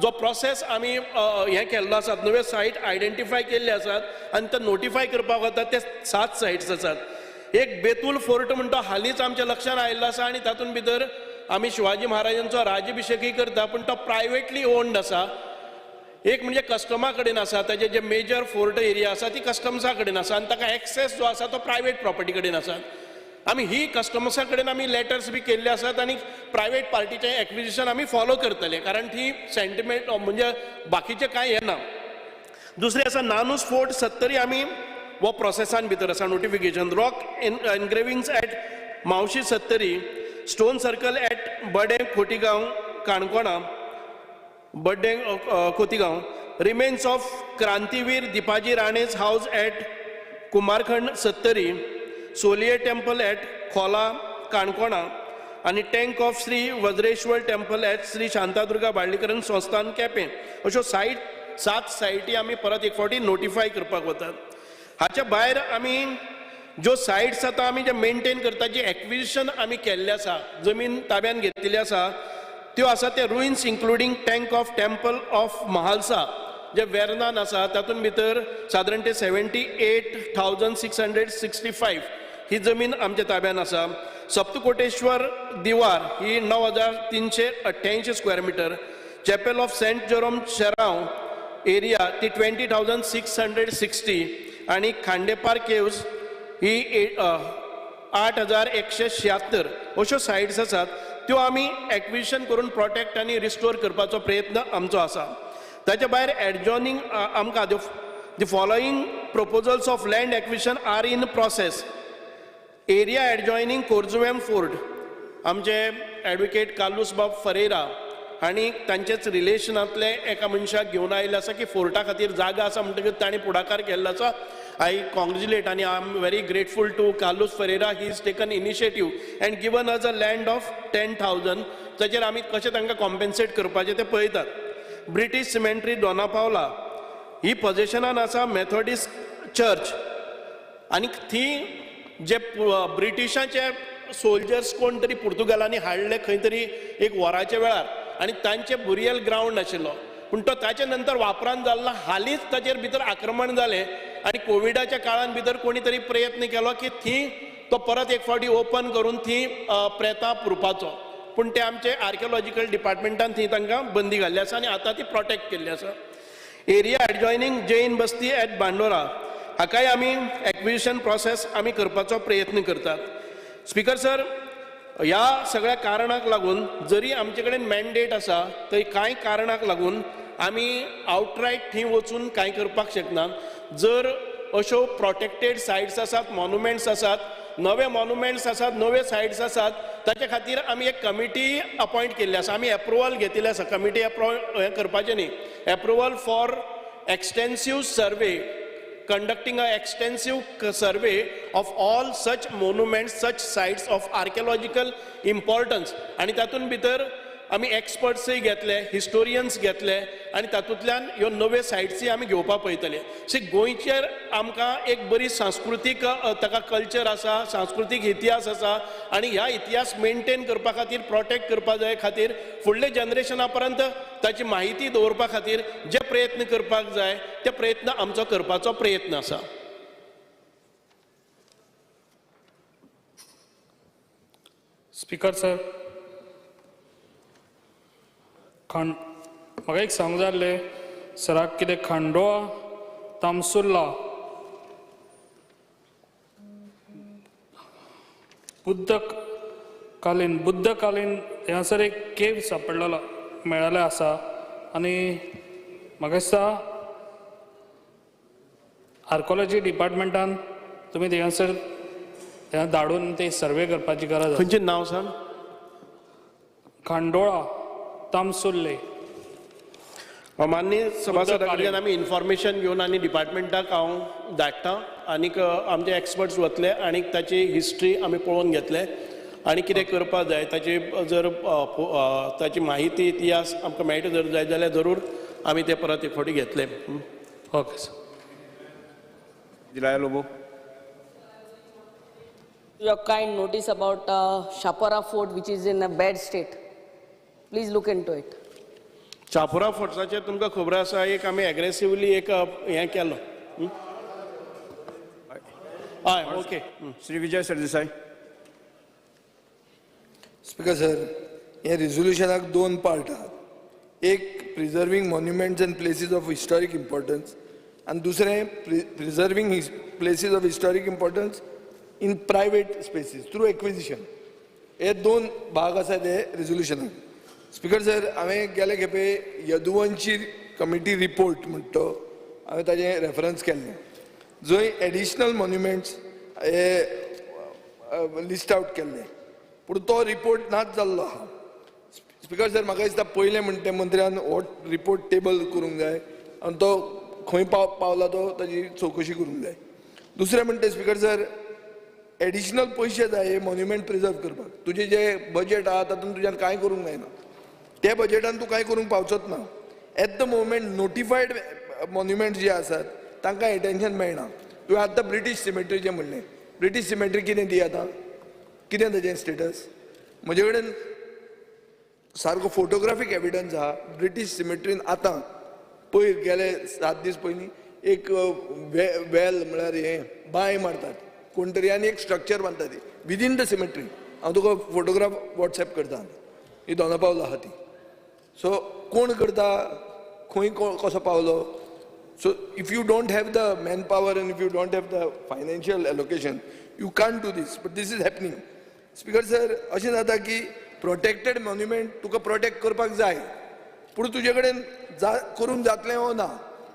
जो प्रोसेस आमी हे केल्लो आसा नवे सायट आयडेंटिफाय केल्ले आसात आनी ते नोटिफाय करपाक वतात ते 7 सायट्स आसात एक बेतूल फोर्ट म्हणटा तो हालींच आमच्या लक्षांत आयिल्लो आसा आनी तातूंत भितर आमी शिवाजी महाराजांचो राज्यभिषेकय करता पूण तो प्रायवेटली ओन्ड आसा एक म्हणजे कस्टमा कडेन आसा ताजे जे मेजर फोर्ट एरिया आसा ती कस्टम्सा कडेन आसा आनी ताका एक्सेस जो आसा तो प्रायवेट प्रॉपर्टी कडेन आसा आमी ही कस्टमर्सा कडेन आमी लेटर्स बी केल्ले आसात आनी प्रायवेट पार्टीचें एक्विजिशन आमी फॉलो करतले कारण ती सेंटिमेंट म्हणजे बाकीचे कांय हे ना दुसरे आसा नानूस फोर्ट 70 आमी वो प्रोसेसान भितर आसा notification rock engravings at Mavshi 70 stone circle at Bade Khotigao काणकोणा Badde Khotigao remains of Krantiveer Dipaji Rane's house at Kumarkhand 70 Soliye temple at Khola काणकोणा आनी tank of Shri Vajreshwar temple at Shri Shantadurga Ballikarin Sansthan Quepem अश्यो 7 सायटी आमी परत एक फावटी नोटिफाय करपाक वतात हाच्या भायर आमी ज्यो सायट्स आतां आमी जे मेंटेन करता जी एक्विजिशन आमी केल्ले आसा जमीन ताब्यान घेतिल्ली आसा त्यो आसा ते ruins including tank of temple of Mahalasa जे वेर्नान आसा तातूंत भितर सादारण ते 78,665 ही जमीन आमच्या ताब्यान आसा सप्तकोटेश्वर दिवार ही 9,388 square metre chapel of Saint Jerome शेराव एरिया ती 20,660 आणि खांडेपार केव्स ही 8,176 अश्यो सायट्स आसात त्यो आमी एक्विजिशन करून प्रोटेक्ट आनी रिस्टोर करपाचो प्रयत्न आमचो आसा ताच्या भायर एडजॉर्निंग आमकां the following proposals of land acquisition are in process area adjoining Corjuem fort आमचे ॲडव्होकेट कार्लोस बाब फरेरा हांणी तांचेच रिलेशनांतले एका मनशाक घेवन आयिल्ले आसा की फोर्टा खातीर जागा आसा म्हणटकीर तांणी पुढाकार केल्लो आसा आय कॉंग्रेच्युलेट आनी I am very grateful to Carlos Ferreira he is taken initiative and given as a land of 10,000 ताचेर आमी कशें तांकां कॉम्पेन्सेट करपाचें तें पळयतात ब्रिटीश सिमेंट्री दोना पावला ही पोझिशनान आसा मेथोडिस्ट चर्च आनी थी जे ब्रिटिशांचे सोल्जर्स कोण तरी पुर्तुगालांनी हाडले खंय तरी एक वराच्या वेळार आनी तांचे बुरियल ग्रावंड आशिल्लो पूण तो ताचे नंतर वापरान जाल्लो हालींच ताचेर भितर आक्रमण जालें आनी कोविडाच्या काळान भितर कोणी तरी प्रयत्न केलो की थी तो परत एक फावटी ओपन करून थी प्रेतां पुरपाचो पूण ते आमचे आर्किओलॉजिकल डिपार्टमेंटान थी तांकां बंदी घाल्ली आसा आनी आतां ती प्रोटेक्ट केल्ली आसा एरिया एडजॉयनिंग जैन बस्ती एट बांडोरा हाकाय आमी एक्विजिशन प्रोसेस आमी करपाचो प्रयत्न करतात स्पीकर सर ह्या सगळ्या कारणाक लागून जरी आमचे कडेन मॅन्डेट आसा थंय कांय कारणाक लागून आमी आउटरायट थंय वचून कांय करपाक शकना जर अश्यो प्रोटेक्टेड सायट्स आसात मॉन्युमेंट्स आसात नवे मॉन्युमेंट्स आसात नवे सायट्स आसात ताचे खातीर आमी एक कमिटी अपॉयंट केल्ली आसा आमी एप्रुवल घेतिल्लें आसा कमिटी हें करपाचें न्ही approval for extensive survey conducting an extensive survey of all such monuments, such sites of archaeological importance. आणि तातूंत भितर आमी एक्सपर्ट्सय घेतले हिस्टोरियन्स घेतले आनी तातूंतल्यान ह्यो नवे सायट्सी आमी घेवपाक पळयतले सी गोंयचेर आमकां एक बरी सांस्कृतीक ताका कल्चर आसा सांस्कृतीक इतिहास आसा आनी ह्या इतिहास मेंटेन करपा खातीर प्रोटेक्ट करपा जाय खातीर फुडले जनरेशना पर्यंत ताची माहिती दवरपा खातीर जे प्रयत्न करपाक जाय ते प्रयत्न आमचो करपाचो प्रयत्न आसा स्पीकर सर म्हाका एक सांग जाल्ले सराक कितें खांडोळा तामसुल्ला बुद्ध कालीन हांगासर एक केव सापडलेलो मेळ्ळेले आसा आनी म्हाका दिसता आर्कोलॉजी डिपार्टमेंटान तुमी थंयसर धाडून ते सर्वे करपाची गरज आसा खंयचें नांव सांग खांडोळा तामसुल्ले माननीय सभासदा कडल्यान आमी इन्फॉर्मेशन घेवन आनी डिपार्टमेंटाक हांव धाडटां आनीक आमचे एक्सपर्ट्स वतले आनीक ताची हिस्ट्री आमी पळोवन घेतले आनी कितें करपा जाय ताची जर ताची माहिती इतिहास आमकां मेळटा जर जाय जाल्यार जरूर आमी ते परत एक फावटी घेतले ओके सर दिलाया Lobo Your kind notice about Shapara Fort, which is in a bad state. Please look into it. Chapora फोर्ट्साचेर तुमकां खबर आसा एक आमी एग्रेसिवली एक हें केलो हय okay Shri Vijay Sardesai. Speaker sir, हे रिझोल्युशनाक दोन पार्ट आहात. एक preserving monuments and places of historic importance आनी दुसरें preserving places of historic importance in private species through acquisition. हे दोन भाग आसात हे रिझोल्युशनाक. स्पीकर सर, हांवें गेले खेपे यदुवंशी कमिटी रिपोर्ट म्हणटा तो हांवें ताजें रेफरन्स केल्लें, जंय एडिशनल मॉन्युमेंट्स हे लिस्ट आउट केल्ले, पूण तो रिपोर्ट नाच जाल्लो आहा. स्पीकर सर, म्हाका दिसता पयलें म्हणटा तें मंत्र्यान हो रिपोर्ट टेबल करूंक जाय आनी तो खंय पावला तो ताजी चवकशी करूंक जाय. दुसरें म्हणटा स्पीकर सर, एडिशनल पयशे जाय हे मॉन्युमेंट प्रिजर्व करपाक. तुजें जें बजेट आहा तातूंत तुज्यान कांय करूंक जायना. त्या बजेटान तूं कांय करूंक पावचोच ना. एट द मोमेंट नोटिफायड मॉन्युमेंट्स जे आसात तांकां एटेन्शन मेळना. तुवें आतां ब्रिटीश सिमेट्रीचें म्हणलें. ब्रिटीश सिमेट्री कितें दी आतां, कितें ताजें स्टेटस? म्हजे कडेन सारको फोटोग्राफीक एविडन्स आहा. ब्रिटीश सिमेट्रीन आतां पयर गेले 7 दीस पयलीं एक वेल म्हळ्यार हें बांय मारतात कोण तरी आनी एक स्ट्रक्चर बांदता ती विदीन द सिमेट्री. हांव तुका फोटोग्राफ वॉट्सॅप करता. ही दोनापावला आहा ती. सो कोण करता, खंय कसो पावलो. So if you don't have the man power and if you don't have the financial allocation you can't do this. But this is happening. Speaker sir, अशें जाता की प्रोटेक्टेड मॉन्युमेंट तुका प्रोटेक्ट करपाक जाय, पूण तुजे कडेन करूंक जातलें हो ना.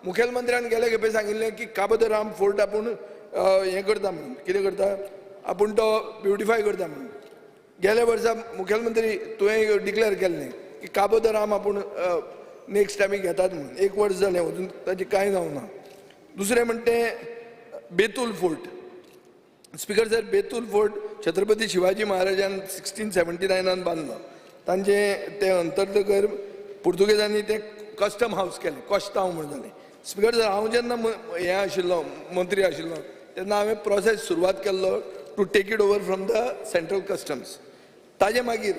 मुखेलमंत्र्यान गेले खेपे सांगिल्लें की काबो द राम फोर्ट आपूण हें करता म्हणून. कितें करता आपूण तो ब्युटिफाय करता म्हणून. गेल्या वर्सा मुखेलमंत्री तुवें डिक्लेअर केल्लें की काबो द राम आपूण नेक्स्ट आमी घेतात म्हणून. 1 वर्स जालें अजून ताजें कांय जावना. दुसरें म्हणटा तें Betul fort. Speaker sir, Betul fort Chhatrapati Shivaji महाराजान 1679 बांदलो. तांचें तें अंतर्गत पुर्तुगेजांनी तें कस्टम हावस केलें, कोस्तांव म्हणून जालें. स्पीकर सर, हांव जेन्ना हें आशिल्लो मंत्री आशिल्लो तेन्ना हांवें प्रोसेस सुरवात केल्लो to take it over from the central customs. ताजे मागीर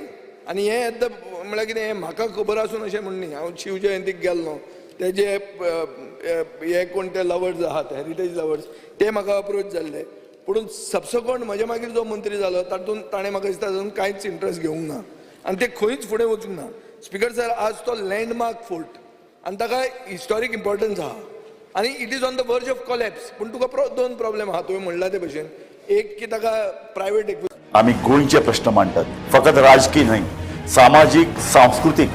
आनी हें येता म्हळ्यार कितें, हें म्हाका खबर आसून अशें म्हणनी. हांव शिव जयंतीक गेल्लो, तेजे हे कोण ते लवर्स आहात, हेरिटेज लवर्स, ते म्हाका अप्रोच जाल्ले. पूण सबसक्वंट म्हजे मागीर जो मंत्री जालो तातूंत ताणें म्हाका दिसता तातूंत कांयच इंट्रस्ट घेवंक ना आनी ते खंयच फुडें वचूंक ना. स्पीकर सर, आज तो लँडमार्क फोर्ट आनी ताका हिस्टॉरीक इम्पॉर्टन्स आहा आनी इट इज ऑन द वर्ज ऑफ कॉलेप्स. पूण तुका दोन प्रॉब्लेम आहा तुवें म्हणला ते भशेन. एक की ताका प्रायवेट आम्ही गोंयचे प्रश्न मांडटात, फकत राजकीय न्हय, सामाजीक सांस्कृतिक.